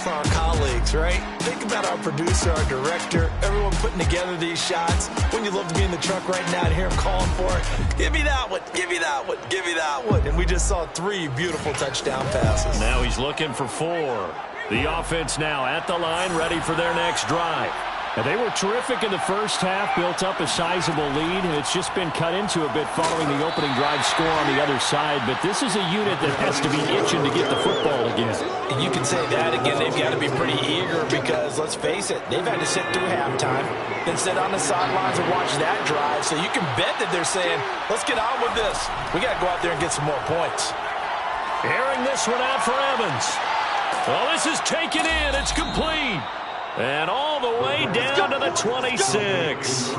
for our colleagues, right? Think about our producer, our director, everyone putting together these shots. When you love to be in the truck right now and hear him calling for it, give me that one, give me that one, give me that one. And we just saw 3 beautiful touchdown passes. Now he's looking for 4. The offense now at the line, ready for their next drive. And they were terrific in the first half, built up a sizable lead, and it's just been cut into a bit following the opening drive score on the other side. But this is a unit that has to be itching to get the football again. And you can say that again. They've got to be pretty eager because, let's face it, they've had to sit through halftime, then sit on the sidelines and watch that drive. So you can bet that they're saying, let's get on with this. We got to go out there and get some more points. Airing this one out for Evans. Well, this is taken in. It's complete. And all the way down to the 26.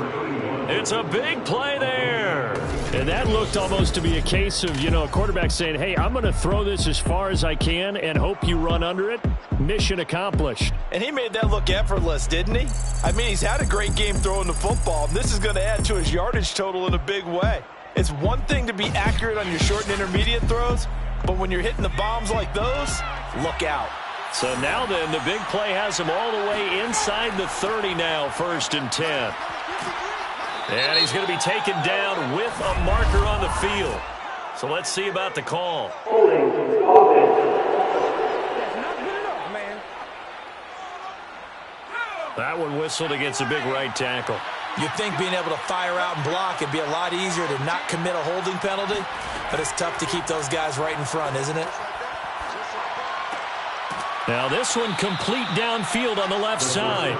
It's a big play there. And that looked almost to be a case of, a quarterback saying, hey, I'm going to throw this as far as I can and hope you run under it. Mission accomplished. And he made that look effortless, didn't he? I mean, he's had a great game throwing the football, and this is going to add to his yardage total in a big way. It's one thing to be accurate on your short and intermediate throws, but when you're hitting the bombs like those, look out. So now then, the big play has him all the way inside the 30 now, 1st and 10. And he's going to be taken down with a marker on the field. So let's see about the call. That one whistled against a big right tackle. You'd think being able to fire out and block would be a lot easier to not commit a holding penalty, but it's tough to keep those guys right in front, isn't it? Now this one complete downfield on the left side.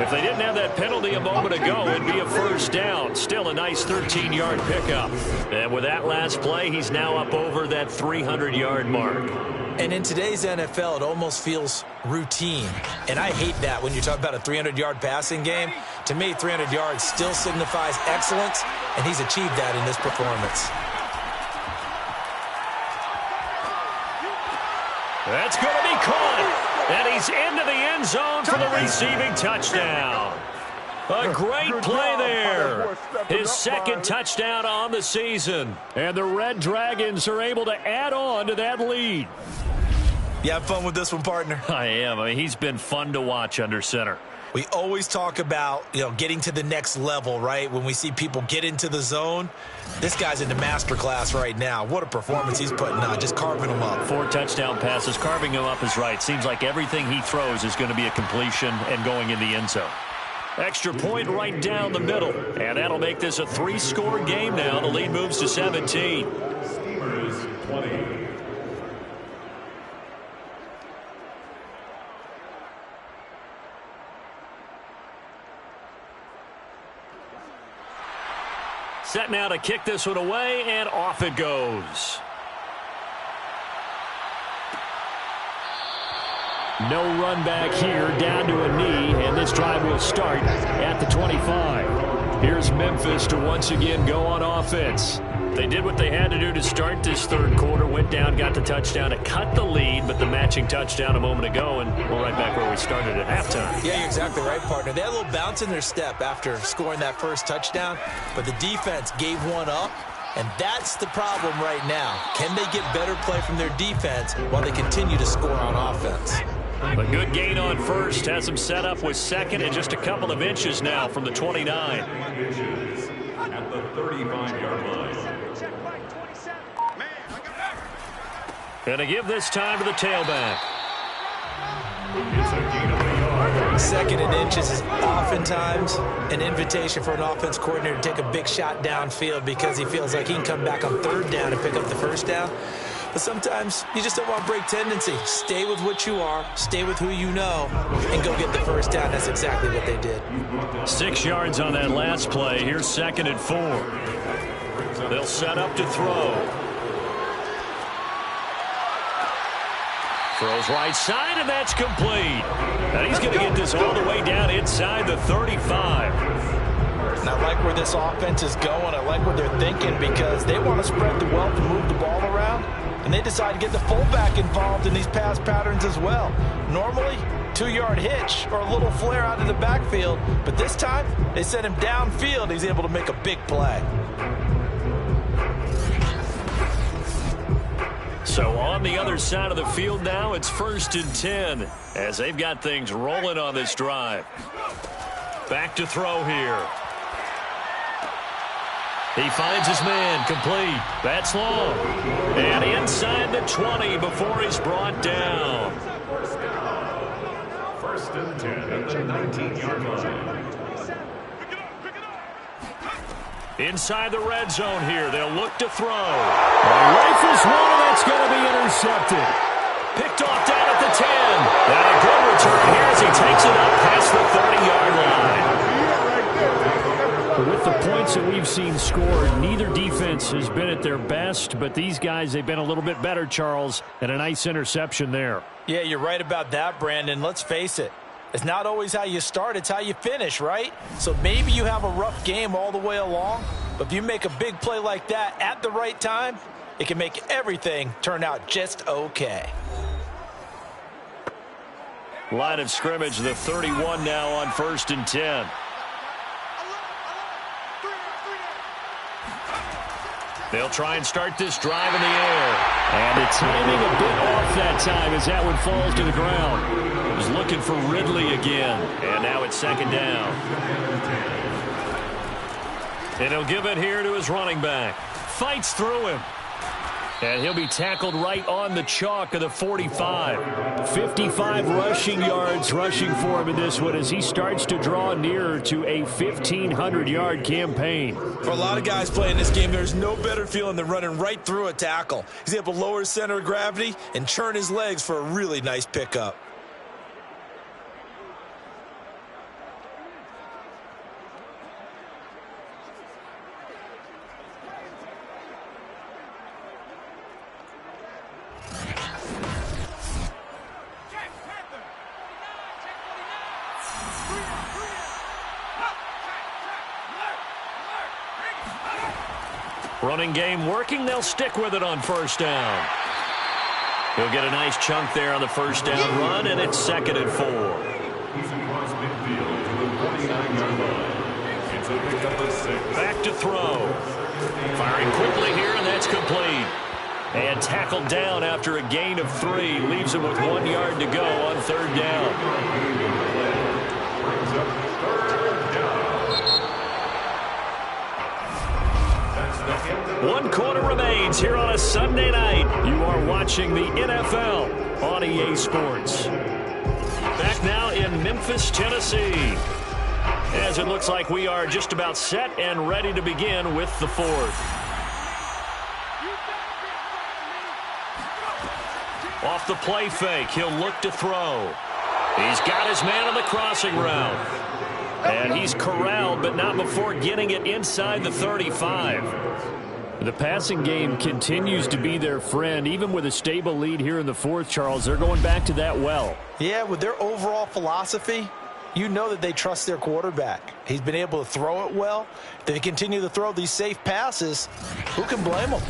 If they didn't have that penalty a moment ago, it'd be a 1st down. Still a nice 13-yard pickup. And with that last play, he's now up over that 300-yard mark. And in today's NFL, it almost feels routine. And I hate that when you talk about a 300-yard passing game. To me, 300 yards still signifies excellence, and he's achieved that in this performance. That's going to be caught. And he's into the end zone for the receiving touchdown. A great play there. His 2nd touchdown on the season. And the Red Dragons are able to add on to that lead. You have fun with this one, partner? I am. I mean, he's been fun to watch under center. We always talk about, getting to the next level, right? When we see people get into the zone, this guy's in the master class right now. What a performance he's putting on, just carving them up. 4 touchdown passes, carving him up is right. Seems like everything he throws is going to be a completion and going in the end zone. Extra point right down the middle, and that'll make this a 3-score game now. The lead moves to 17. Steamers 20. Set now to kick this one away, and off it goes. No run back here, down to a knee, and this drive will start at the 25. Here's Memphis to once again go on offense. They did what they had to do to start this 3rd quarter, went down, got the touchdown to cut the lead, but the matching touchdown a moment ago, and we're right back where we started at halftime. Yeah, you're exactly right, partner. They had a little bounce in their step after scoring that 1st touchdown, but the defense gave one up, and that's the problem right now. Can they get better play from their defense while they continue to score on offense? A good gain on 1st, has them set up with 2nd and just a couple of inches now from the 29. At the 35-yard line. Going to give this time to the tailback. It's a gain of a yard. 2nd and inches is oftentimes an invitation for an offense coordinator to take a big shot downfield because he feels like he can come back on 3rd down and pick up the 1st down. But sometimes you just don't want to break tendency. Stay with what you are, stay with who you know, and go get the 1st down. That's exactly what they did. 6 yards on that last play. Here's 2nd and 4. They'll set up to throw. Throws right side, and that's complete. And he's going to get this all the way down inside the 35. And I like where this offense is going. I like what they're thinking because they want to spread the wealth and move the ball around. And they decide to get the fullback involved in these pass patterns as well. Normally, 2-yard hitch or a little flare out of the backfield. But this time, they sent him downfield. He's able to make a big play. So on the other side of the field now, it's 1st and 10 as they've got things rolling on this drive. Back to throw here. He finds his man, complete. That's long. And inside the 20 before he's brought down. First and 10 at the 19-yard line. Inside the red zone here, they'll look to throw. Rifles one, and that's going to be intercepted. Picked off down at the 10. And a good return here as he takes it up past the 30-yard line. With the points that we've seen scored, neither defense has been at their best, but these guys, they've been a little bit better, Charles, and a nice interception there. Yeah, you're right about that, Brandon. Let's face it. It's not always how you start, it's how you finish, right? So maybe you have a rough game all the way along, but if you make a big play like that at the right time, it can make everything turn out just okay. Line of scrimmage, the 31 now on 1st and 10. They'll try and start this drive in the air. And the timing a bit off that time as that one falls to the ground. Was looking for Ridley again. And now it's 2nd down. And he'll give it here to his running back. Fights through him. And he'll be tackled right on the chalk of the 45. 55 rushing yards rushing for him in this one as he starts to draw nearer to a 1,500-yard campaign. For a lot of guys playing this game, there's no better feeling than running right through a tackle. He's able to lower his center of gravity and churn his legs for a really nice pickup. Running game working. They'll stick with it on 1st down. He'll get a nice chunk there on the 1st down run, and it's 2nd and 4. He's across midfield to the 49-yard line. It's a pickup of 6. Back to throw. Firing quickly here, and that's complete. And tackled down after a gain of 3. Leaves him with 1 yard to go on 3rd down. Brings up 3rd down. 1 quarter remains here on a Sunday night. You are watching the NFL on EA Sports. Back now in Memphis, Tennessee. As it looks like we are just about set and ready to begin with the 4th. Off the play fake, he'll look to throw. He's got his man on the crossing route. And he's corralled, but not before getting it inside the 35. The passing game continues to be their friend. Even with a stable lead here in the 4th, Charles, they're going back to that well. Yeah, with their overall philosophy, you know that they trust their quarterback. He's been able to throw it well. If they continue to throw these safe passes, who can blame them?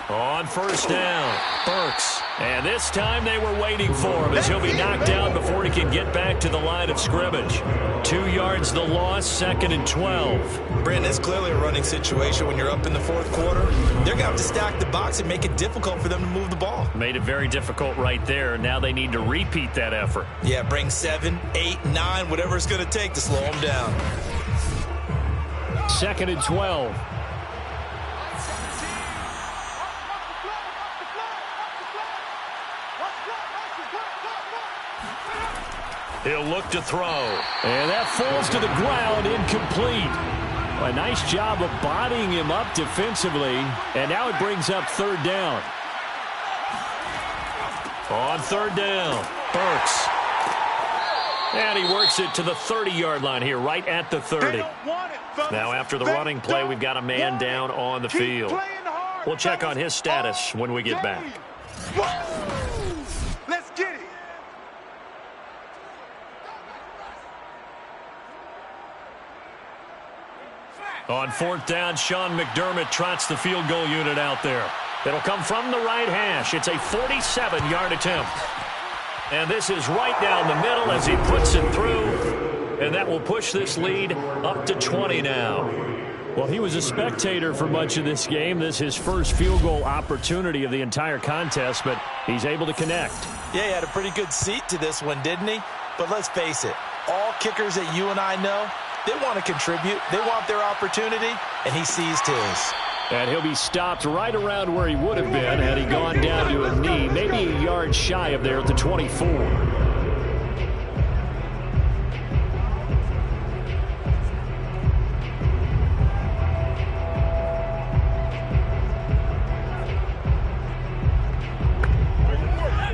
On 1st down, Burks. And this time they were waiting for him as he'll be knocked down before he can get back to the line of scrimmage. 2 yards the loss, 2nd and 12. Brandon, it's clearly a running situation when you're up in the 4th quarter. They're going to have to stack the box and make it difficult for them to move the ball. Made it very difficult right there. Now they need to repeat that effort. Yeah, bring 7, 8, 9, whatever it's going to take to slow them down. 2nd and 12. He'll look to throw. And that falls to the ground, incomplete. A nice job of bodying him up defensively. And now it brings up 3rd down. On 3rd down, Burks. And he works it to the 30-yard line here, right at the 30. Now after the running play, we've got a man down on the field. We'll check on his status when we get back. Let's get it. On 4th down, Sean McDermott trots the field goal unit out there. It'll come from the right hash. It's a 47-yard attempt. And this is right down the middle as he puts it through. and that will push this lead up to 20 now. Well, he was a spectator for much of this game. This is his first field goal opportunity of the entire contest, but he's able to connect. Yeah, he had a pretty good seat to this one, didn't he? But let's face it, all kickers that you and I know, they want to contribute. They want their opportunity, and he seized his. And he'll be stopped right around where he would have been had he gone down to a knee, maybe a yard shy of there at the 24.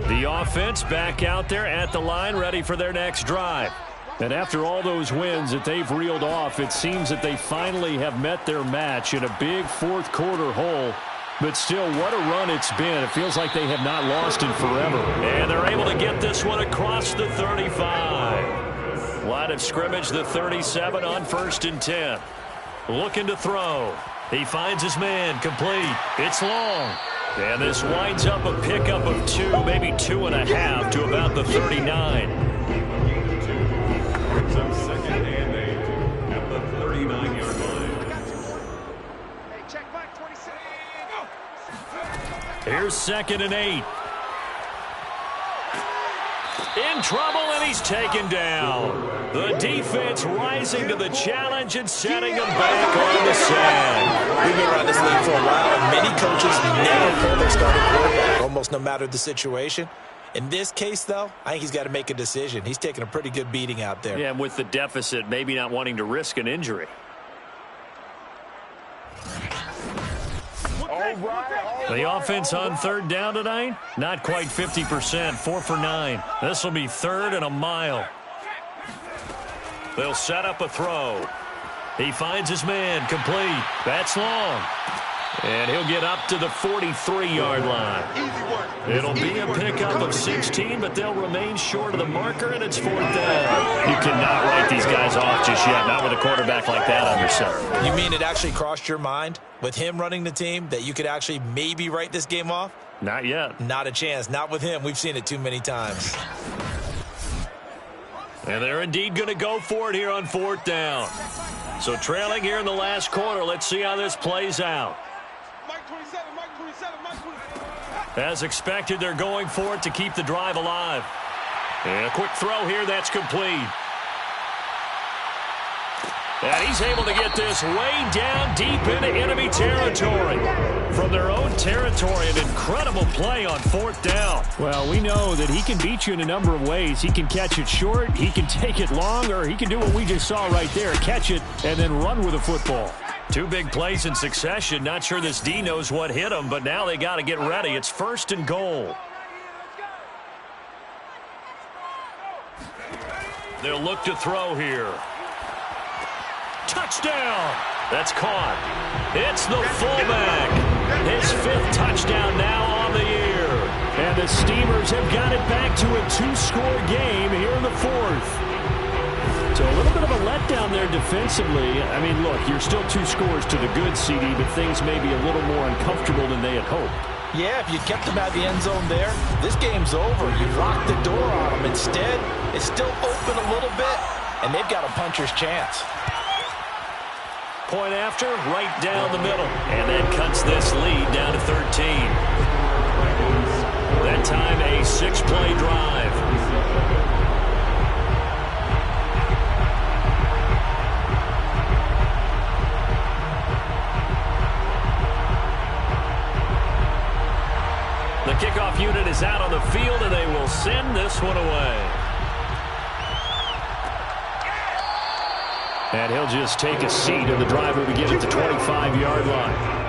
The offense back out there at the line, ready for their next drive. And after all those wins that they've reeled off, it seems that they finally have met their match in a big fourth quarter hole. But still, what a run it's been. It feels like they have not lost in forever. And they're able to get this one across the 35. Line of scrimmage, the 37 on 1st and 10. Looking to throw. He finds his man, complete. It's long. And this winds up a pickup of 2, maybe 2.5 to about the 39. Brings up 2nd and 8 at the 39-yard line. Hey, check back, 26. Here's 2nd and 8. In trouble, and he's taken down. The defense rising to the challenge and setting him back on the sand. We've been around this league for a while, and many coaches never pull their starting quarterback, almost no matter the situation. In this case, though, I think he's got to make a decision. He's taking a pretty good beating out there. Yeah, and with the deficit, maybe not wanting to risk an injury. The offense on 3rd down tonight, not quite 50%, 4 for 9. This will be 3rd and a mile. They'll set up a throw. He finds his man, complete. That's long. And he'll get up to the 43-yard line. It'll be a pickup of 16, but they'll remain short of the marker, and it's 4th down. You cannot write these guys off just yet, not with a quarterback like that under center. You mean it actually crossed your mind with him running the team that you could actually maybe write this game off? Not yet. Not a chance. Not with him. We've seen it too many times. And they're indeed going to go for it here on 4th down. So trailing here in the last quarter, let's see how this plays out. Mike 27, Mike 27, Mike 27. As expected, they're going for it to keep the drive alive. And a quick throw here, that's complete. And he's able to get this way down deep into enemy territory. From their own territory, an incredible play on 4th down. Well, we know that he can beat you in a number of ways. He can catch it short, he can take it long, or he can do what we just saw right there, catch it and then run with the football. 2 big plays in succession. Not sure this D knows what hit him, but now they got to get ready. It's 1st and goal. They'll look to throw here. Touchdown! That's caught. It's the fullback. His 5th touchdown now on the year. And the Steamers have got it back to a 2-score game here in the 4th. So a little bit of a letdown there defensively. I mean, look, you're still 2 scores to the good, CD, but things may be a little more uncomfortable than they had hoped. Yeah, if you kept them out of the end zone there, this game's over. You've locked the door on them. Instead, it's still open a little bit, and they've got a puncher's chance. Point after, right down the middle. And that cuts this lead down to 13. That time, a 6-play drive. The kickoff unit is out on the field, and they will send this one away. And he'll just take a seat, and the drive will begin at the 25-yard line.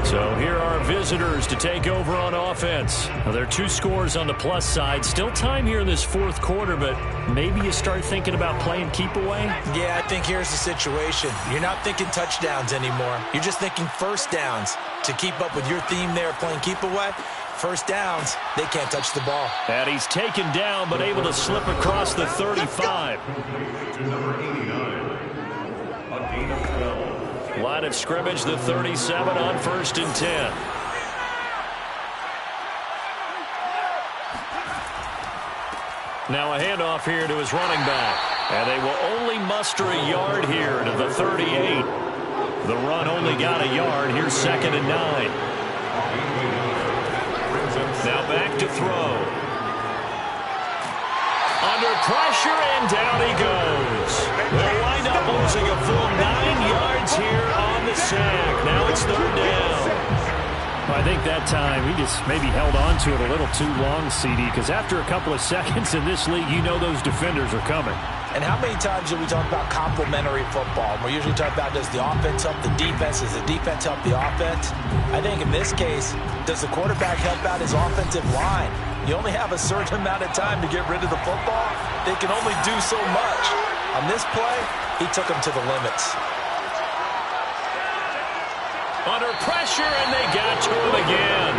So here are visitors to take over on offense. Now, there are 2 scores on the plus side. Still time here in this 4th quarter, but maybe you start thinking about playing keep away? Yeah, I think here's the situation. You're not thinking touchdowns anymore. You're just thinking 1st downs. To keep up with your theme there playing keep away, 1st downs, they can't touch the ball. And he's taken down, but able to slip across the 35. To number 89, a gain of 12. Line of scrimmage, the 37 on 1st and 10. Now a handoff here to his running back. And they will only muster a yard here to the 38. The run only got a yard. Here's 2nd and 9. Now back to throw. Under pressure, and down he goes. They'll wind up losing a full 9 yards here on the sack. Now it's 3rd down. I think that time he just maybe held on to it a little too long, CD, because after a couple of seconds in this league, you know those defenders are coming. And how many times do we talk about complementary football? We're usually talking about, does the offense help the defense? Does the defense help the offense? I think in this case, does the quarterback help out his offensive line? You only have a certain amount of time to get rid of the football. They can only do so much. On this play, he took them to the limits. Under pressure, and they got to him again.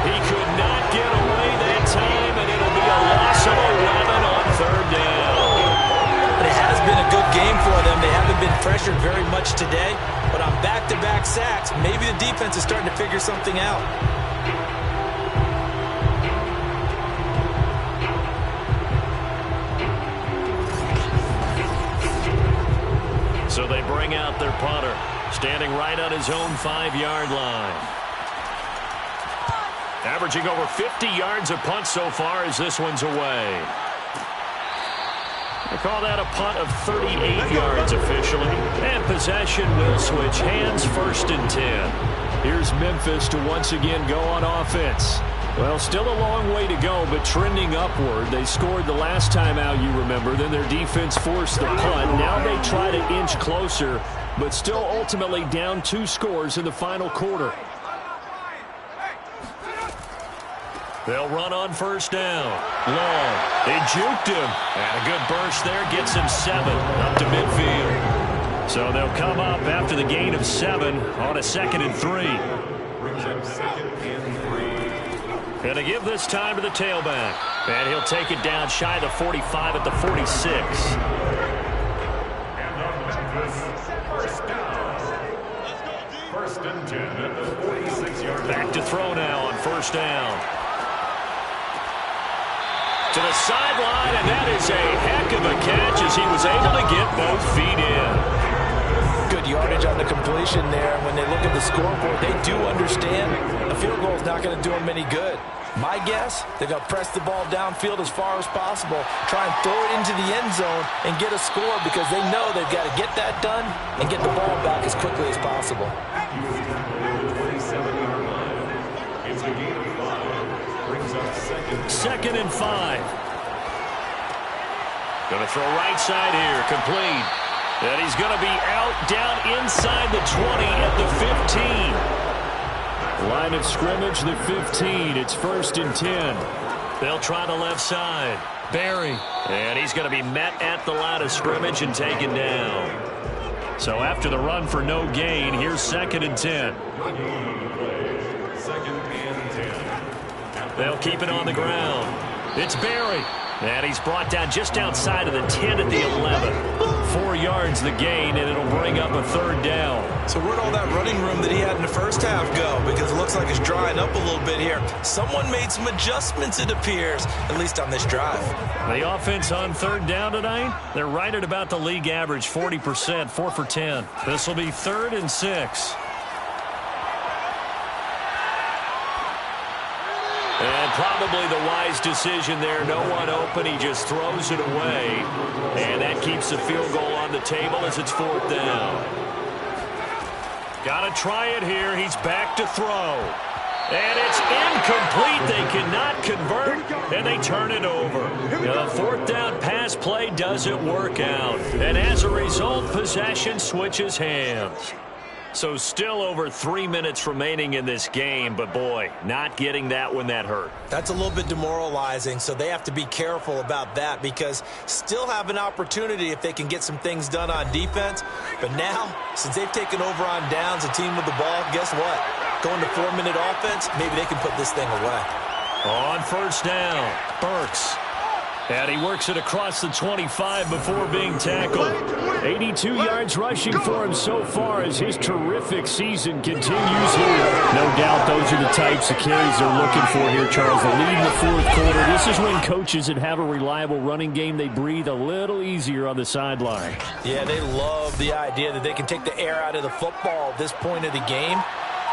He could not get away that time, and it'll be a loss of 11 on 3rd down. It has been a good game for them. They haven't been pressured very much today, but on back-to-back sacks, maybe the defense is starting to figure something out. So they bring out their punter, standing right on his own 5-yard line. Averaging over 50 yards a punt so far as this one's away. They call that a punt of 38 yards officially. And possession will switch hands, 1st and 10. Here's Memphis to once again go on offense. Well, still a long way to go, but trending upward. They scored the last time out, you remember. Then their defense forced the punt. Now they try to inch closer, but still ultimately down 2 scores in the final quarter. They'll run on 1st down. Long. They juked him. And a good burst there gets him 7 up to midfield. So they'll come up after the gain of 7 on a 2nd and 3. And to give this time to the tailback. And he'll take it down shy of the 45 at the 46. First and 10 at the 46-yard line. Back to throw now on 1st down. To the sideline, and that is a heck of a catch as he was able to get both feet in. Good yardage on the completion there. When they look at the scoreboard, they do understand a field goal is not going to do them any good. My guess, they're going to press the ball downfield as far as possible, try and throw it into the end zone and get a score because they know they've got to get that done and get the ball back as quickly as possible. 27-yard line. It's a gain of 5. Brings up 2nd and 5. Going to throw right side here, complete. And he's going to be out down inside the 20 at the 15. Line of scrimmage, the 15. It's 1st and 10. They'll try the left side. Barry. And he's going to be met at the line of scrimmage and taken down. So after the run for no gain, here's 2nd and 10. 2nd and 10. They'll keep it on the ground. It's Barry. And he's brought down just outside of the 10 at the 11. 4 yards the gain, and it'll bring up a 3rd down. So where'd all that running room that he had in the first half go? Because it looks like it's drying up a little bit here. Someone made some adjustments, it appears, at least on this drive. The offense on 3rd down tonight, they're right at about the league average, 40%, 4 for 10. This will be 3rd and 6. And probably the wise decision there. No one open. He just throws it away. And that keeps the field goal on the table as it's 4th down. Got to try it here. He's back to throw. And it's incomplete. They cannot convert, and they turn it over. The 4th down pass play doesn't work out. And as a result, possession switches hands. So still over 3 minutes remaining in this game, but boy, not getting that when that hurt. That's a little bit demoralizing, so they have to be careful about that because still have an opportunity if they can get some things done on defense. But now, since they've taken over on downs, a team with the ball, guess what? Going to 4-minute offense, maybe they can put this thing away. On 1st down, Burks. And he works it across the 25 before being tackled. 82 yards rushing for him so far as his terrific season continues here. No doubt those are the types of carries they're looking for here, Charles. The lead in the fourth quarter. This is when coaches that have a reliable running game, they breathe a little easier on the sideline. Yeah, they love the idea that they can take the air out of the football at this point of the game.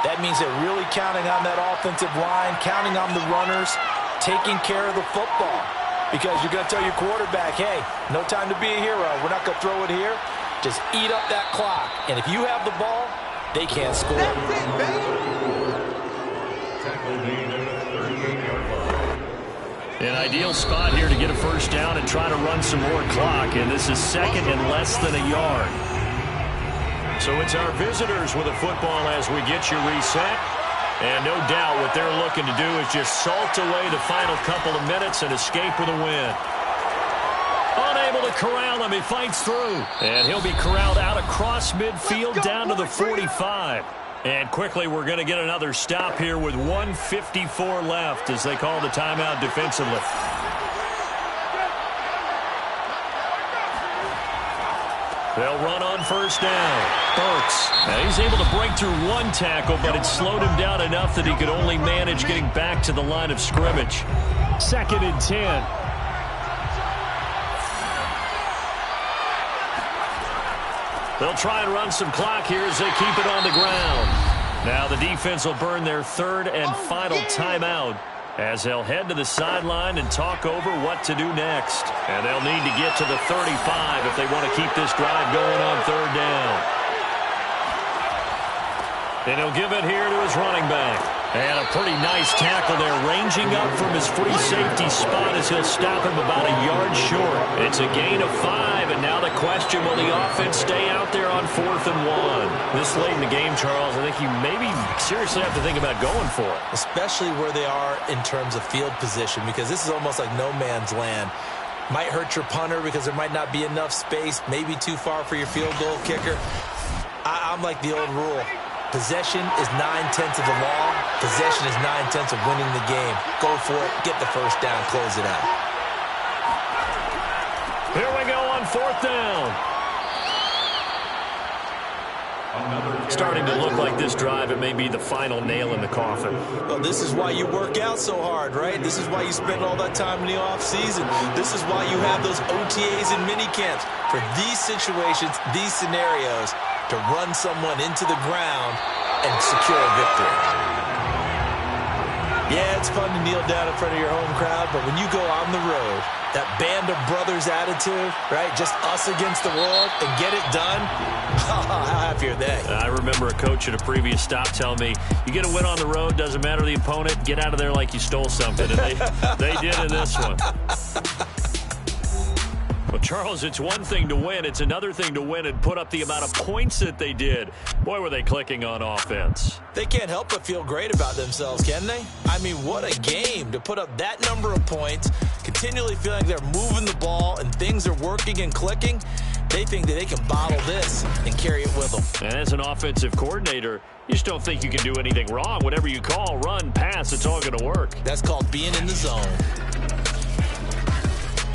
That means they're really counting on that offensive line, counting on the runners, taking care of the football. Because you're going to tell your quarterback, hey, no time to be a hero. We're not going to throw it here. Just eat up that clock. And if you have the ball, they can't score. That's it, baby. Tackle made at the 38-yard line. An ideal spot here to get a first down and try to run some more clock. And this is second and less than a yard. So it's our visitors with a football as we get you reset. And no doubt what they're looking to do is just salt away the final couple of minutes and escape with a win. Unable to corral him. He fights through. And he'll be corralled out across midfield down to the 45. And quickly we're going to get another stop here with 1:54 left as they call the timeout defensively. They'll run on first down. Burks. Now he's able to break through one tackle, but it slowed him down enough that he could only manage getting back to the line of scrimmage. 2nd and 10. They'll try and run some clock here as they keep it on the ground. Now the defense will burn their third and final timeout as they'll head to the sideline and talk over what to do next. And they'll need to get to the 35 if they want to keep this drive going on third down. And he'll give it here to his running back. And a pretty nice tackle there, ranging up from his free safety spot as he'll stop him about a yard short. It's a gain of 5, and now the question, will the offense stay out there on 4th and 1? This late in the game, Charles, I think you maybe seriously have to think about going for it. Especially where they are in terms of field position, because this is almost like no man's land. Might hurt your punter because there might not be enough space, maybe too far for your field goal kicker. I'm like the old rule. Possession is 9/10 of the law. Possession is 9/10 of winning the game. Go for it. Get the first down. Close it out. Here we go on 4th down. Starting to look like this drive, it may be the final nail in the coffin. Well, this is why you work out so hard, right? This is why you spend all that time in the offseason. This is why you have those OTAs and mini camps. For these situations, these scenarios, to run someone into the ground and secure a victory. Yeah, it's fun to kneel down in front of your home crowd, but when you go on the road, that band of brothers attitude, right? Just us against the world and get it done. How happy are they? I remember a coach at a previous stop telling me, you get a win on the road, doesn't matter the opponent, get out of there like you stole something. And they did in this one. Well, Charles, it's one thing to win. It's another thing to win and put up the amount of points that they did. Boy, were they clicking on offense. They can't help but feel great about themselves, can they? I mean, what a game to put up that number of points, continually feeling they're moving the ball and things are working and clicking. They think that they can bottle this and carry it with them. And as an offensive coordinator, you just don't think you can do anything wrong. Whatever you call, run, pass, it's all going to work. That's called being in the zone.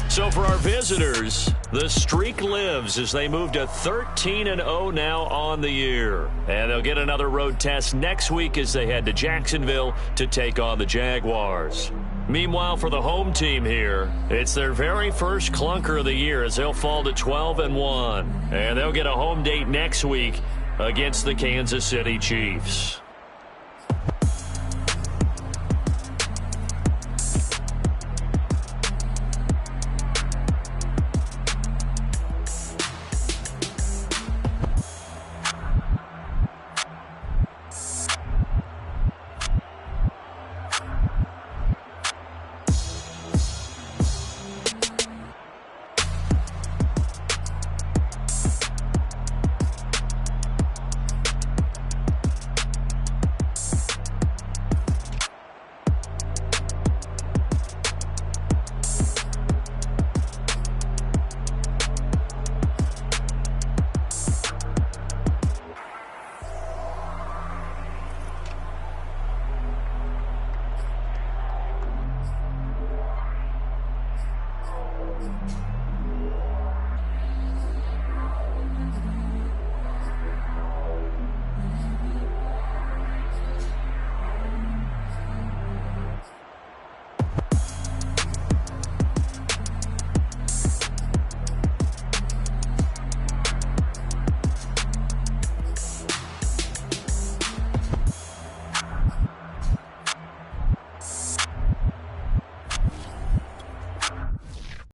So for our visitors, the streak lives as they move to 13-0 now on the year. And they'll get another road test next week as they head to Jacksonville to take on the Jaguars. Meanwhile, for the home team here, it's their very first clunker of the year as they'll fall to 12-1. And they'll get a home date next week against the Kansas City Chiefs.